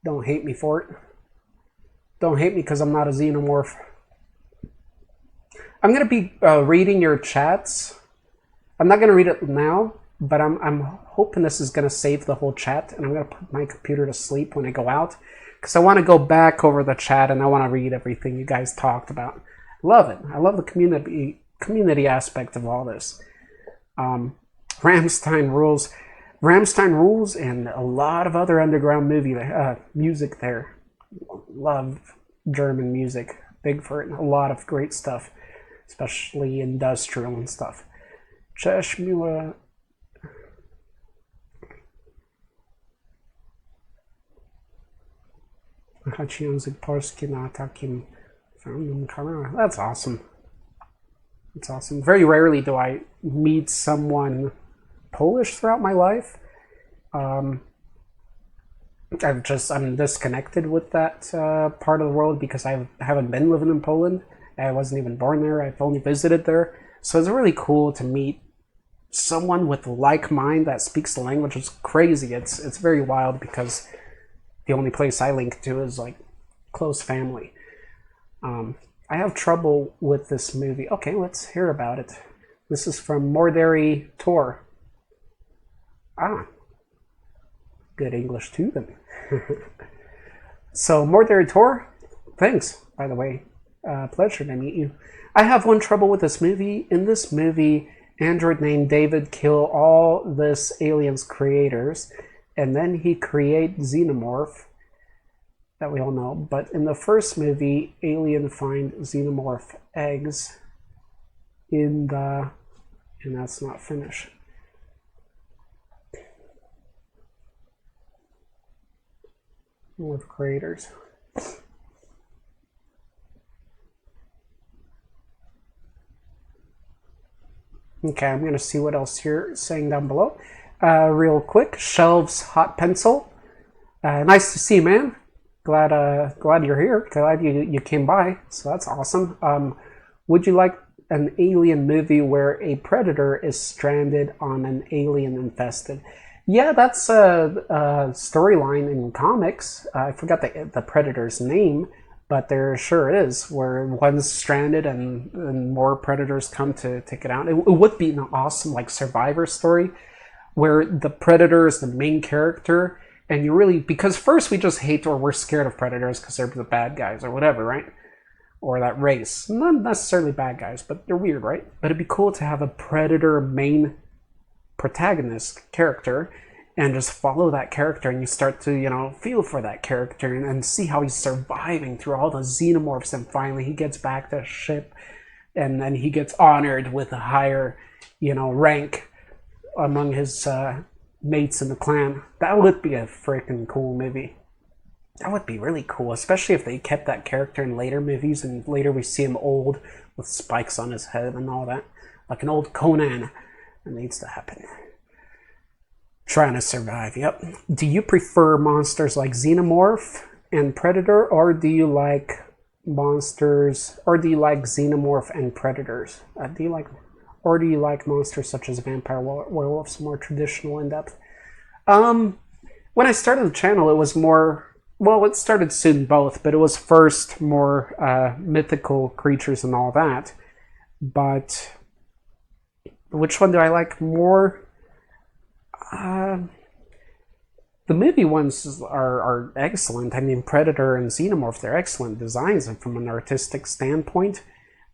don't hate me for it. Don't hate me because I'm not a xenomorph. I'm going to be reading your chats. I'm not going to read it now, but I'm hoping this is going to save the whole chat, and I'm going to put my computer to sleep when I go out, because I want to go back over the chat and I want to read everything you guys talked about. Love it. I love the community aspect of all this. Rammstein rules, and a lot of other underground music there. Love German music. Big for it. A lot of great stuff, especially industrial and stuff. Cześć miłe. Język polski na takim fajnym kanale. That's awesome. It's awesome. Very rarely do I meet someone Polish throughout my life. I'm disconnected with that part of the world because I haven't been living in Poland. I wasn't even born there. I've only visited there. So it's really cool to meet someone with like mind that speaks the language. It's crazy. It's very wild because the only place I link to is like close family. I have trouble with this movie. Okay, let's hear about it. This is from Morderi Tor. Ah, good English too then. So Morderi Tor, thanks, by the way. Pleasure to meet you. I have one trouble with this movie. In this movie, android named David kill all this alien's creators, and then he create Xenomorph that we all know. But in the first movie, alien find Xenomorph eggs in the... and that's not finished. With creators. Okay, I'm going to see what else you're saying down below. Real quick, Shelves Hot Pencil. Nice to see you, man. Glad you're here. Glad you came by. So that's awesome. Would you like an alien movie where a predator is stranded on an alien infested? Yeah, that's a storyline in comics. I forgot the predator's name, but there sure is, where one's stranded and more predators come to take it out. It would be an awesome like Survivor story where the predator is the main character, and you really, because first we just hate or we're scared of predators because they're the bad guys or whatever, right? Or that race. Not necessarily bad guys, but they're weird, right? But it'd be cool to have a predator main protagonist character and just follow that character, and you start to, you know, feel for that character and see how he's surviving through all the xenomorphs, and finally he gets back to ship, and then he gets honored with a higher, you know, rank among his mates in the clan. That would be a freaking cool movie. That would be really cool, especially if they kept that character in later movies and later we see him old with spikes on his head and all that, like an old Conan. It needs to happen. Trying to survive, yep. Do you prefer monsters like Xenomorph and Predator, or do you like monsters, or do you like Xenomorph and Predators? Do you like monsters such as vampire werewolves, more traditional in depth? When I started the channel, it was more, well, it started soon both, but it was first more mythical creatures and all that. But which one do I like more? The movie ones are excellent. I mean, Predator and Xenomorph, they're excellent designs from an artistic standpoint.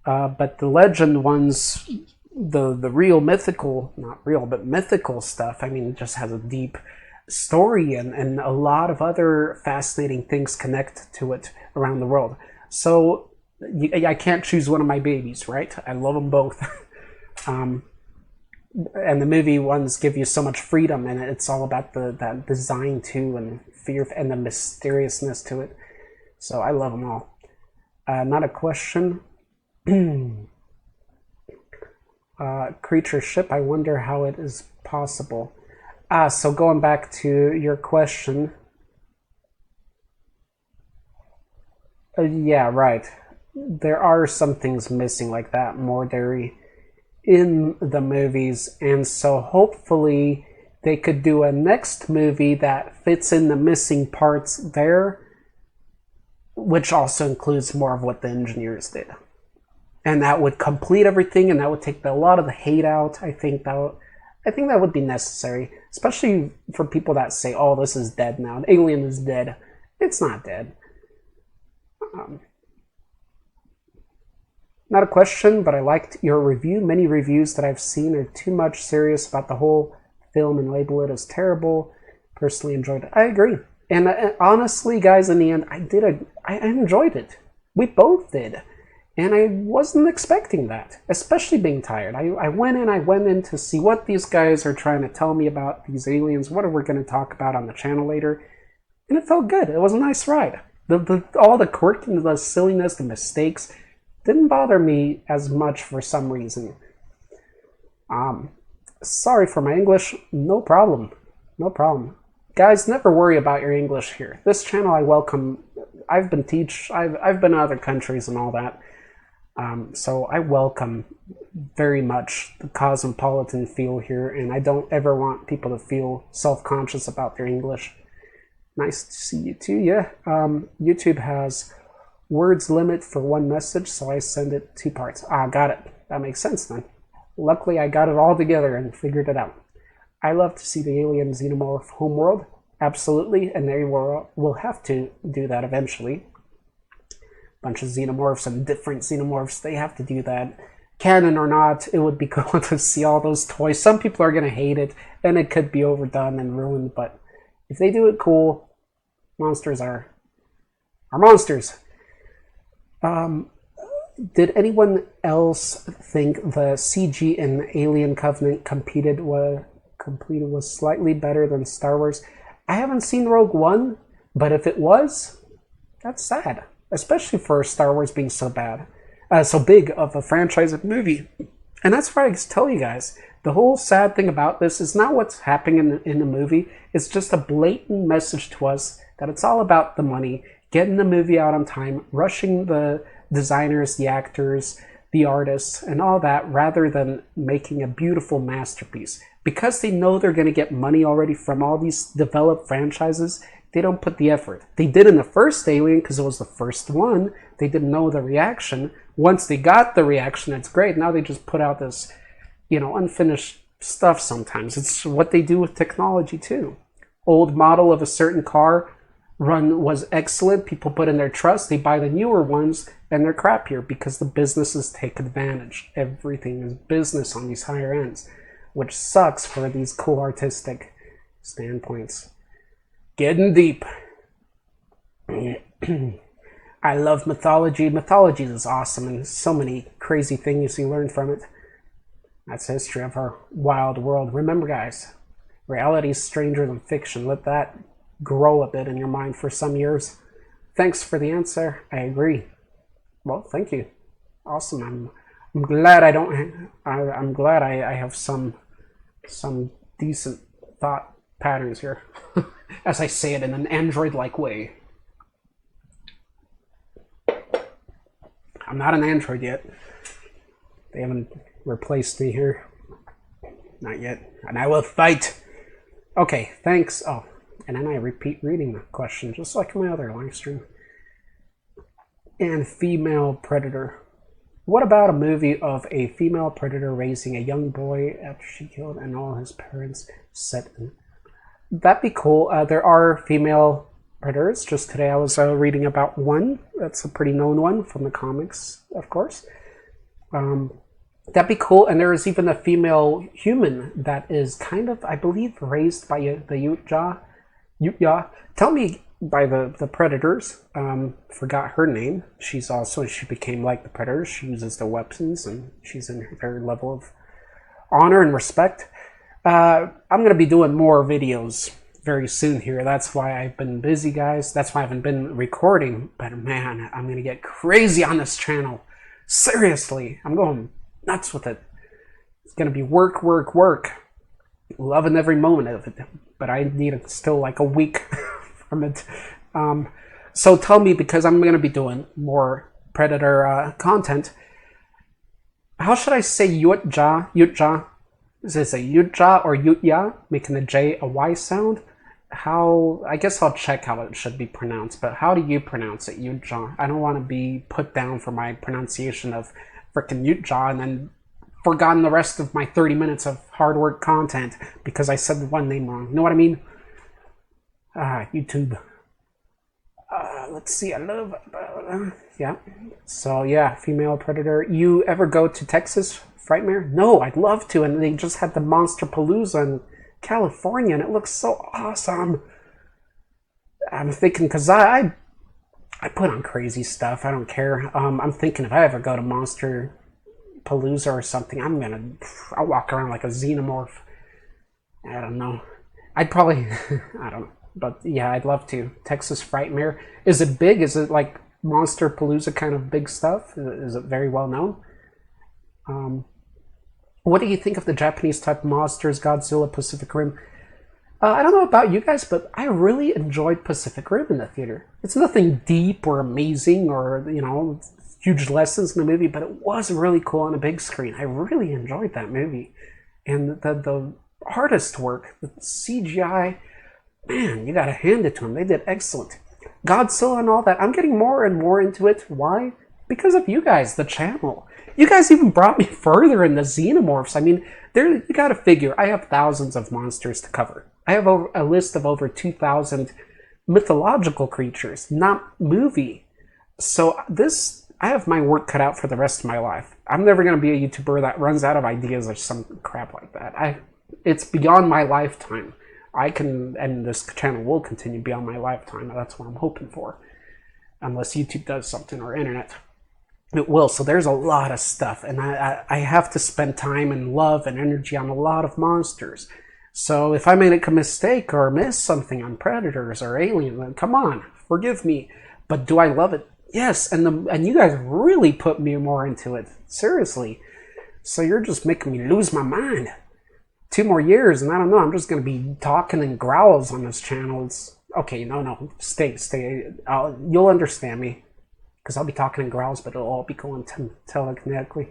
But the legend ones, the real mythical, not real, but mythical stuff, I mean, it just has a deep story and a lot of other fascinating things connect to it around the world. So I can't choose one of my babies, right? I love them both. And the movie ones give you so much freedom, and it's all about that design too, and fear and the mysteriousness to it. So I love them all. Not a question. Creature ship, I wonder how it is possible. So going back to your question. Yeah, right. There are some things missing like that, Morderi, in the movies, and so hopefully they could do a next movie that fits in the missing parts there, which also includes more of what the engineers did, and that would complete everything, and that would take a lot of the hate out. I think that would be necessary, especially for people that say, "Oh, this is dead now. Alien is dead." It's not dead. Not a question, but I liked your review. Many reviews that I've seen are too much serious about the whole film and label it as terrible. Personally enjoyed it. I agree. And honestly, guys, in the end, I enjoyed it. We both did. And I wasn't expecting that, especially being tired. I went in to see what these guys are trying to tell me about these aliens. What are we going to talk about on the channel later? And it felt good. It was a nice ride. All the quirkiness, the silliness, the mistakes, didn't bother me as much for some reason. Sorry for my English. No problem. No problem. Guys, never worry about your English here. This channel I welcome. I've been in other countries and all that. So I welcome very much the cosmopolitan feel here, and I don't ever want people to feel self-conscious about their English. Nice to see you too. Yeah. YouTube has words limit for one message, so I send it 2 parts. Got it. That makes sense then. Luckily, I got it all together and figured it out. I love to see the alien xenomorph homeworld. Absolutely, and they will have to do that eventually. Bunch of xenomorphs and different xenomorphs, they have to do that. Canon or not, it would be cool to see all those toys. Some people are going to hate it, and it could be overdone and ruined, but if they do it cool, monsters are monsters. Did anyone else think the CG in Alien Covenant completed was slightly better than Star Wars? I haven't seen Rogue One, but if it was, that's sad. Especially for Star Wars being so bad. So big of a franchise of movie. And that's why I tell you guys, the whole sad thing about this is not what's happening in the movie. It's just a blatant message to us that it's all about the money, getting the movie out on time, rushing the designers, the actors, the artists, and all that, rather than making a beautiful masterpiece. Because they know they're going to get money already from all these developed franchises, they don't put the effort. They did in the first Alien because it was the first one. They didn't know the reaction. Once they got the reaction, it's great. Now they just put out this, unfinished stuff sometimes. It's what they do with technology too. Old model of a certain car run was excellent. People put in their trust. They buy the newer ones and they're crappier because the businesses take advantage. Everything is business on these higher ends, which sucks for these cool artistic standpoints. Getting deep. I love mythology. Mythology is awesome and so many crazy things you learn from it. That's the history of our wild world. Remember, guys, reality is stranger than fiction. Let that grow a bit in your mind for some years. Thanks for the answer. I agree. Well, thank you. Awesome. I'm glad I don't. I'm glad I have some decent thought patterns here, as I say it in an android-like way. I'm not an android yet. They haven't replaced me here. Not yet. And I will fight. Okay, thanks. Oh, and then I repeat reading the question, just like my other live stream. And female predator. What about a movie of a female predator raising a young boy after she killed and all his parents set in? That'd be cool. There are female predators. Just today I was reading about one. That's a pretty known one from the comics, of course. That'd be cool. And there is even a female human that is kind of, I believe, raised by the Utja. Tell me, by the predators. Forgot her name. She became like the predators. She uses the weapons and she's in her level of honor and respect. I'm going to be doing more videos very soon here. That's why I've been busy, guys. That's why I haven't been recording. But man, I'm going to get crazy on this channel. Seriously, I'm going nuts with it. It's going to be work, work, work. Loving every moment of it. But I need still like a week from it. So tell me, because I'm going to be doing more Predator content. How should I say Utja? Utja? Is it a Utja or Utja? Making the J a Y sound? I guess I'll check how it should be pronounced, but how do you pronounce it, Utja? I don't want to be put down for my pronunciation of frickin' Utja and then forgotten the rest of my 30 minutes of hard work content because I said the one name wrong. You know what I mean? YouTube. Let's see, I love... yeah. So, yeah, female predator. You ever go to Texas, Frightmare? No, I'd love to, and they just had the Monsterpalooza in California, and it looks so awesome. I'm thinking, because I put on crazy stuff. I don't care. I'm thinking if I ever go to Monsterpalooza or something, I'll walk around like a xenomorph. I don't know. I'd probably... I don't know. But yeah, I'd love to. Texas Frightmare. Is it big? Is it like Monster Palooza kind of big stuff? Is it very well known? What do you think of the Japanese type monsters, Godzilla, Pacific Rim? I don't know about you guys, but I really enjoyed Pacific Rim in the theater. It's nothing deep or amazing or, you know, huge lessons in the movie, but it was really cool on a big screen. I really enjoyed that movie. And the artist work, the CGI, man, you gotta hand it to them. They did excellent. Godzilla and all that, I'm getting more and more into it. Why? Because of you guys, the channel. You guys even brought me further in the Xenomorphs. I mean, you gotta figure, I have thousands of monsters to cover. I have a list of over 2,000 mythological creatures, not movie. So I have my work cut out for the rest of my life. I'm never going to be a YouTuber that runs out of ideas or some crap like that. It's beyond my lifetime. And this channel will continue beyond my lifetime. That's what I'm hoping for. Unless YouTube does something or internet. It will. So there's a lot of stuff. And I have to spend time and love and energy on a lot of monsters. So if I make a mistake or miss something on Predators or Alien, then come on, forgive me. But do I love it? Yes, and you guys really put me more into it. Seriously. So you're just making me lose my mind. 2 more years, and I don't know, I'm just going to be talking in growls on this channel. Okay, no, stay. You'll understand me. Because I'll be talking in growls, but it'll all be going telekinetically.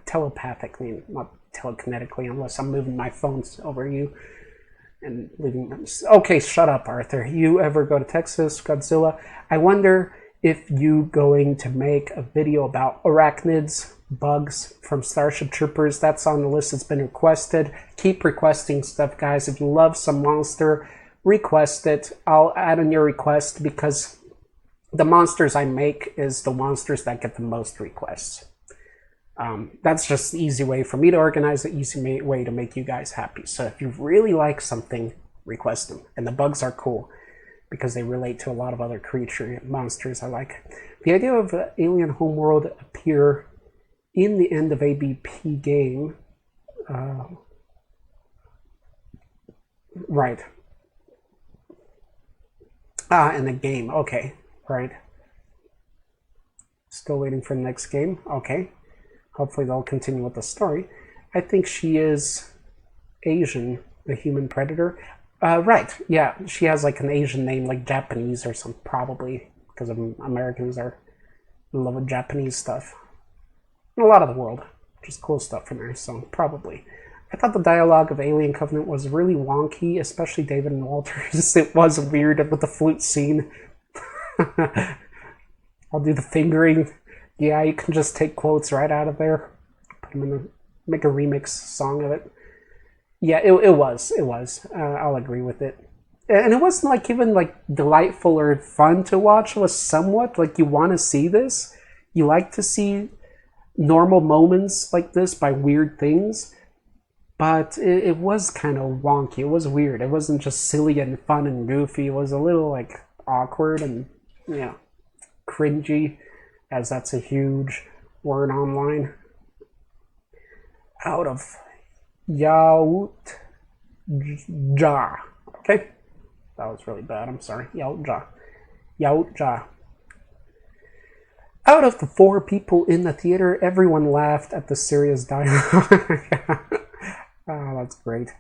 Telepathically, not telekinetically, unless I'm moving my phones over you and leaving them. Okay, shut up, Arthur. You ever go to Texas, Godzilla? I wonder if you going to make a video about arachnids, bugs from Starship Troopers. That's on the list. It's been requested. Keep requesting stuff, guys. If you love some monster, request it. I'll add on your request because the monsters I make is the monsters that get the most requests. That's just the easy way for me to organize, the easy way to make you guys happy. So if you really like something, request them. And the bugs are cool because they relate to a lot of other monsters I like. The idea of Alien Homeworld appear in the end of ABP game. Right. In the game. Okay. Right. Still waiting for the next game. Okay. Hopefully they'll continue with the story. I think she is Asian, the human predator. Right, yeah, she has like an Asian name, like Japanese or something, probably, because Americans are in love with Japanese stuff. And a lot of the world, just cool stuff from there, so probably. I thought the dialogue of Alien Covenant was really wonky, especially David and Walters. It was weird with the flute scene. I'll do the fingering. Yeah, you can just take quotes right out of there, put them in make a remix song of it. Yeah, it was. I'll agree with it. And it wasn't like even like delightful or fun to watch. It was somewhat like you want to see this. You like to see normal moments like this by weird things. But it was kind of wonky. It was weird. It wasn't just silly and fun and goofy. It was a little like awkward and, cringy, as that's a huge word online. Out of Yaut Ja. Okay? That was really bad. I'm sorry. Yaut Ja. Yaut Ja. Out of the 4 people in the theater, everyone laughed at the serious dialogue. Oh, that's great.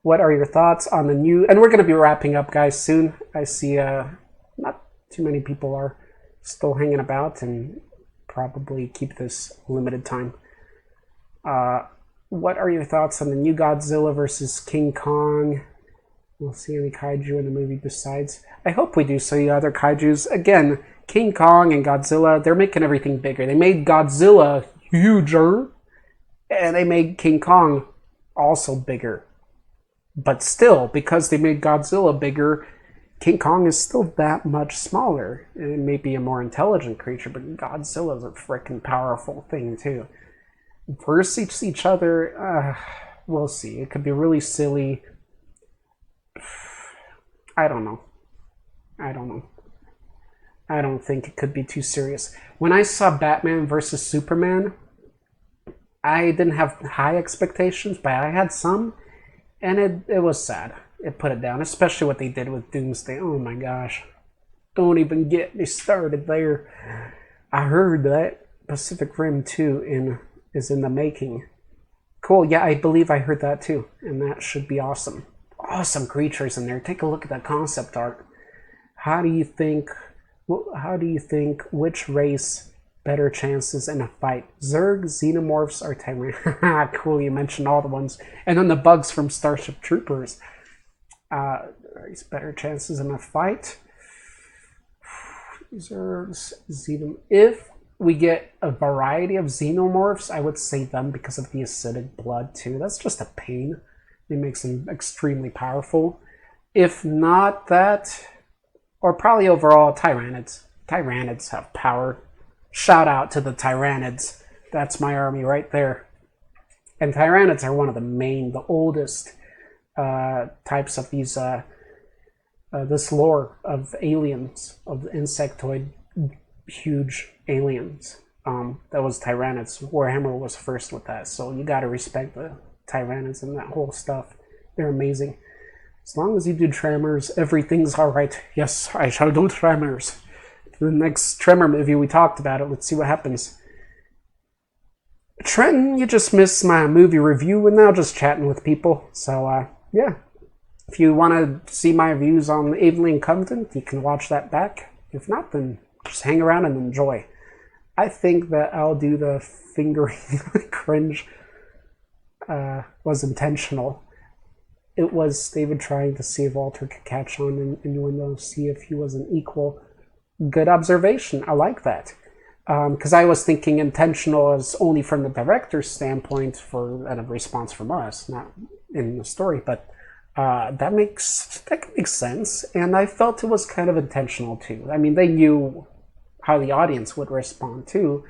What are your thoughts on the new... And we're going to be wrapping up, guys, soon. I see not too many people are still hanging about and probably keep this limited time. What are your thoughts on the new Godzilla versus King Kong? We'll see any kaiju in the movie besides. I hope we do see other kaijus. Again, King Kong and Godzilla, they're making everything bigger. They made Godzilla huger, and they made King Kong also bigger. But still, because they made Godzilla bigger, King Kong is still that much smaller. It may be a more intelligent creature, but Godzilla's a freaking powerful thing, too. Versus each other, we'll see. It could be really silly. I don't know. I don't think it could be too serious. When I saw Batman versus Superman, I didn't have high expectations, but I had some, and it was sad. it put it down, especially what they did with Doomsday. Oh my gosh. Don't even get me started there. I heard that Pacific Rim 2 is in the making. Cool, yeah, I believe I heard that too, and that should be awesome. Awesome creatures in there. Take a look at that concept art. How do you think which race better chances in a fight? Zerg, Xenomorphs, or Tyrant? Cool, you mentioned all the ones. And then the bugs from Starship Troopers. Race better chances in a fight? Zergs, if we get a variety of Xenomorphs, I would say them because of the acidic blood too. That's just a pain. It makes them extremely powerful. If not that, or probably overall Tyranids. Tyranids have power. Shout out to the Tyranids. That's my army right there. And Tyranids are one of the oldest types of these this lore of aliens, of insectoid, huge aliens. That was Tyranids. Warhammer was first with that, so you gotta respect the Tyranids and that whole stuff. They're amazing. As long as you do tremors, everything's alright. Yes, I shall do tremors. The next Tremor movie, we talked about it. Let's see what happens. Trenton, you just missed my movie review, and now just chatting with people. So, yeah. If you want to see my views on Alien Covenant, you can watch that back. If not, then just hang around and enjoy. I think that I'll do the fingering cringe was intentional. It was David trying to see if Walter could catch on in innuendo, see if he was an equal. Good observation. I like that. Because I was thinking intentional as only from the director's standpoint for a response from us, not in the story, but that makes sense, and I felt it was kind of intentional too. I mean, they knew how the audience would respond too,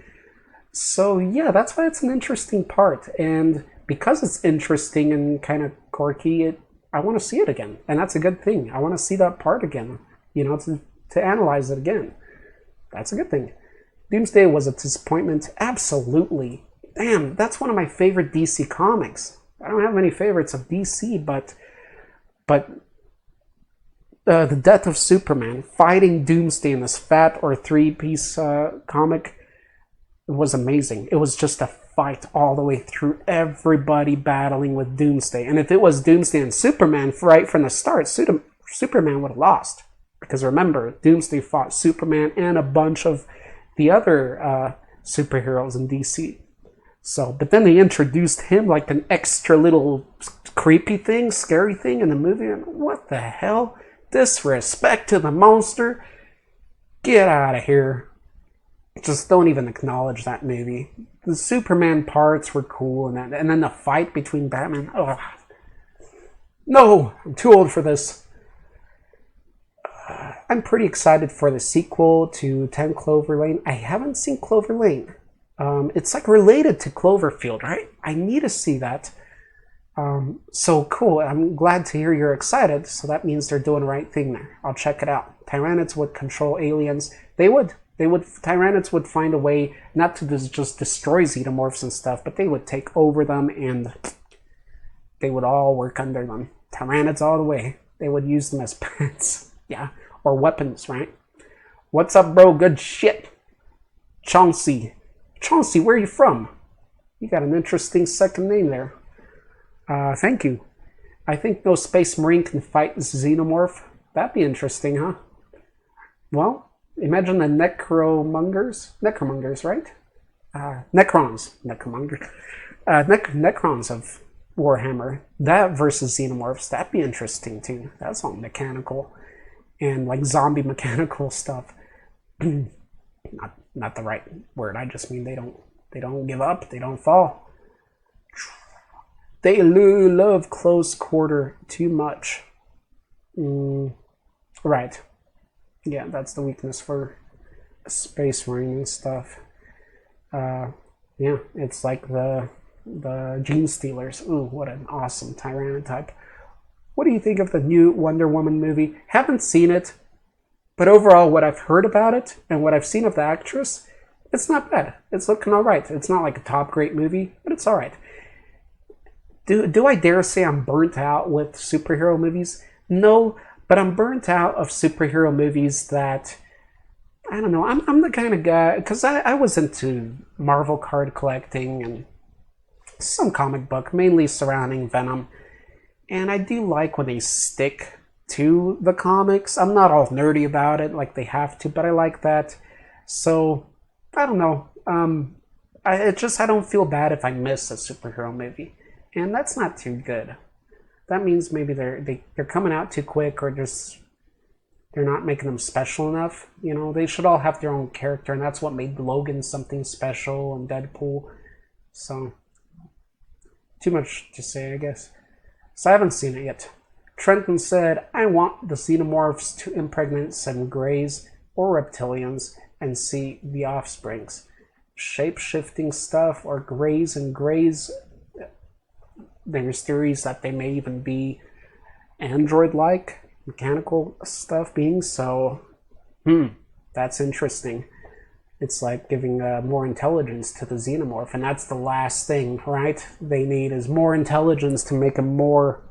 so yeah, that's why it's an interesting part. And because it's interesting and kind of quirky, I want to see it again, and that's a good thing. I want to see that part again, to analyze it again. That's a good thing. Doomsday was a disappointment, absolutely. Damn, that's one of my favorite DC comics. I don't have many favorites of DC, but the death of Superman, fighting Doomsday in this fat or three-piece comic, was amazing. It was just a fight all the way through, everybody battling with Doomsday. And if it was Doomsday and Superman right from the start, Superman would have lost. Because remember, Doomsday fought Superman and a bunch of the other superheroes in DC. So, but then they introduced him like an extra little creepy thing, scary thing in the movie. And what the hell? Disrespect to the monster? Get out of here. Just don't even acknowledge that movie. The Superman parts were cool, and then the fight between Batman. Oh, no, I'm too old for this. I'm pretty excited for the sequel to 10 Clover Lane. I haven't seen Clover Lane. It's like related to Cloverfield, right? I need to see that. So cool. I'm glad to hear you're excited. So that means they're doing the right thing there. I'll check it out. Tyranids would control aliens. Tyranids would find a way not to just destroy Xenomorphs and stuff, but they would take over them and they would all work under them. Tyranids all the way. They would use them as pets. Yeah. Or weapons, right? What's up, bro? Good shit. Chauncey. Chauncey, where are you from? You got an interesting second name there. Thank you. I think no Space Marine can fight this Xenomorph. That'd be interesting, huh? Well, imagine the Necromongers, right? Necrons of Warhammer. That versus Xenomorphs, that'd be interesting too. That's all mechanical and like zombie mechanical stuff. Not the right word. I just mean they don't give up. They don't fall. They love close quarter too much. Right. Yeah, that's the weakness for Space Marine and stuff. Yeah, it's like the Gene Stealers. Ooh, what an awesome Tyrant type. What do you think of the new Wonder Woman movie? Haven't seen it, but overall what I've heard about it and what I've seen of the actress, it's not bad. It's looking alright. It's not like a top great movie, but it's alright. do I dare say I'm burnt out with superhero movies? No, but I'm burnt out of superhero movies that, I don't know, I'm the kind of guy, because I was into Marvel card collecting and some comic book, mainly surrounding Venom. And I do like when they stick to the comics. I'm not all nerdy about it like they have to, but I like that. So, I don't know. I don't feel bad if I miss a superhero movie. And that's not too good. That means maybe they're coming out too quick, or just they're not making them special enough. You know, they should all have their own character, and that's what made Logan something special and Deadpool. So, too much to say, I guess. So I haven't seen it yet. Trenton said, I want the Xenomorphs to impregnate some greys or reptilians and see the offsprings. Shape-shifting stuff, or greys and greys. There's theories that they may even be android-like, mechanical stuff beings, so that's interesting. It's like giving more intelligence to the xenomorph, and that's the last thing, right? They need is more intelligence to make them more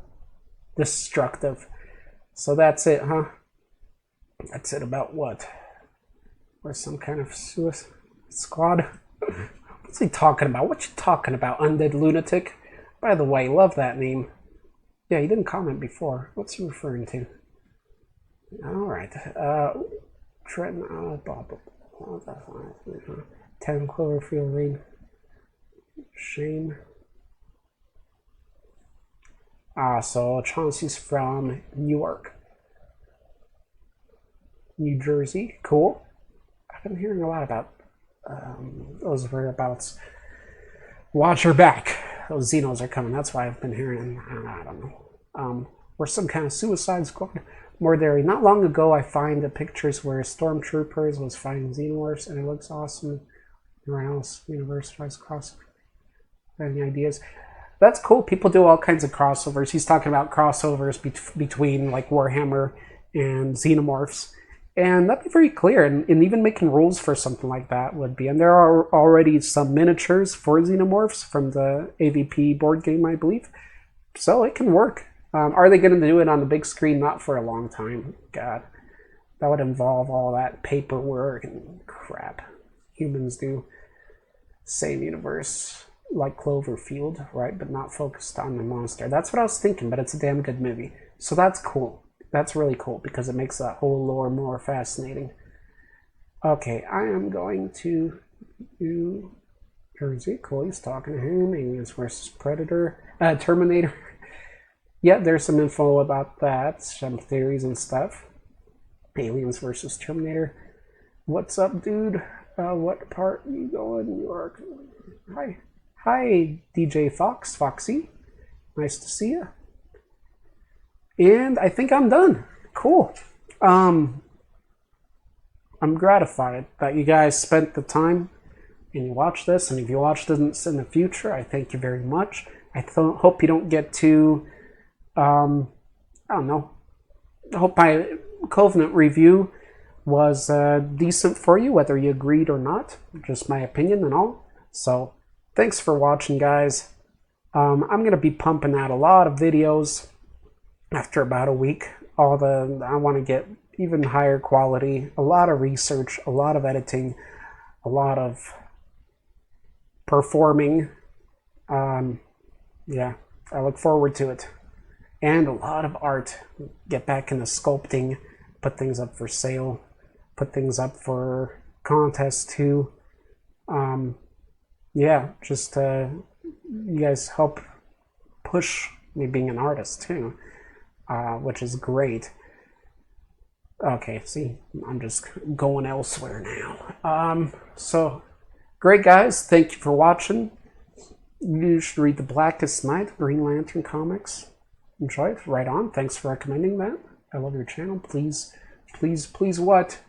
destructive. So that's it, huh? That's it about what? Or some kind of suicide squad? What's he talking about? What you talking about, undead lunatic? By the way, love that name. Yeah, he didn't comment before. What's he referring to? Alright. Trenton, blah, blah, blah. 10 Cloverfield Lane. Shane. So Chauncey's from Newark, New Jersey. Cool. I've been hearing a lot about those whereabouts. Watch her back. Those Xenos are coming. That's why I've been hearing. I don't know. Or some kind of suicide squad. More dairy. Not long ago, I find the pictures where Stormtroopers was fighting Xenomorphs, and it looks awesome. Everyone else, universe tries cross. Any ideas? That's cool. People do all kinds of crossovers. He's talking about crossovers between like Warhammer and Xenomorphs. And that'd be very clear. And even making rules for something like that would be. And there are already some miniatures for Xenomorphs from the AVP board game, I believe. So it can work. Are they going to do it on the big screen? Not for a long time. God. That would involve all that paperwork and crap humans do. Same universe. Like Cloverfield, right? But not focused on the monster. That's what I was thinking, but it's a damn good movie. So that's cool. That's really cool because it makes that whole lore more fascinating. Okay, I am going to New Jersey. Cool, he's talking to him. Aliens versus Terminator. Yeah, there's some info about that. Some theories and stuff. Aliens versus Terminator. What's up, dude? What part are you going? New York. Hi, DJ Fox, Foxy. Nice to see you. And I think I'm done. Cool. I'm gratified that you guys spent the time and you watched this. And if you watch this in the future, I thank you very much. I hope you don't get too, I don't know. I hope my Covenant review was decent for you, whether you agreed or not. Just my opinion and all. So, thanks for watching, guys. I'm going to be pumping out a lot of videos after about a week. I want to get even higher quality, a lot of research, a lot of editing, a lot of performing. Yeah, I look forward to it. And a lot of art. Get back into sculpting, put things up for sale, put things up for contests too. Yeah, just you guys help push me being an artist too, which is great. Okay, see, I'm just going elsewhere now. So, great guys, thank you for watching. You should read The Blackest Night, Green Lantern comics. Enjoy it, right on. Thanks for recommending that. I love your channel. Please, please, please what?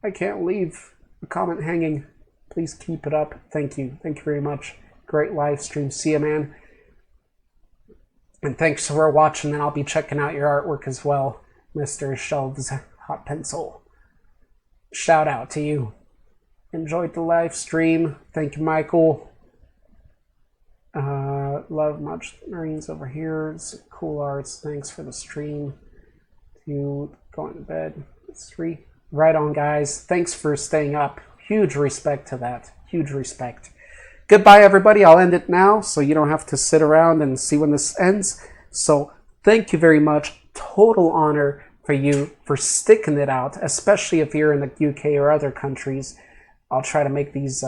I can't leave a comment hanging. Please keep it up. Thank you. Thank you very much. Great live stream. See ya, man. And thanks for watching, and I'll be checking out your artwork as well, Mr. Shelves Hot Pencil. Shout out to you. Enjoyed the live stream. Thank you, Michael. love much Marines over here. It's cool arts. Thanks for the stream. You going to bed. 3. Right on, guys. Thanks for staying up. Huge respect to that. Huge respect. Goodbye, everybody. I'll end it now so you don't have to sit around and see when this ends. So thank you very much. Total honor for you for sticking it out, especially if you're in the UK or other countries. I'll try to make these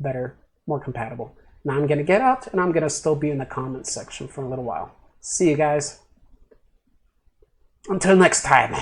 better, more compatible. Now I'm going to get out, and I'm going to still be in the comments section for a little while. See you guys. Until next time.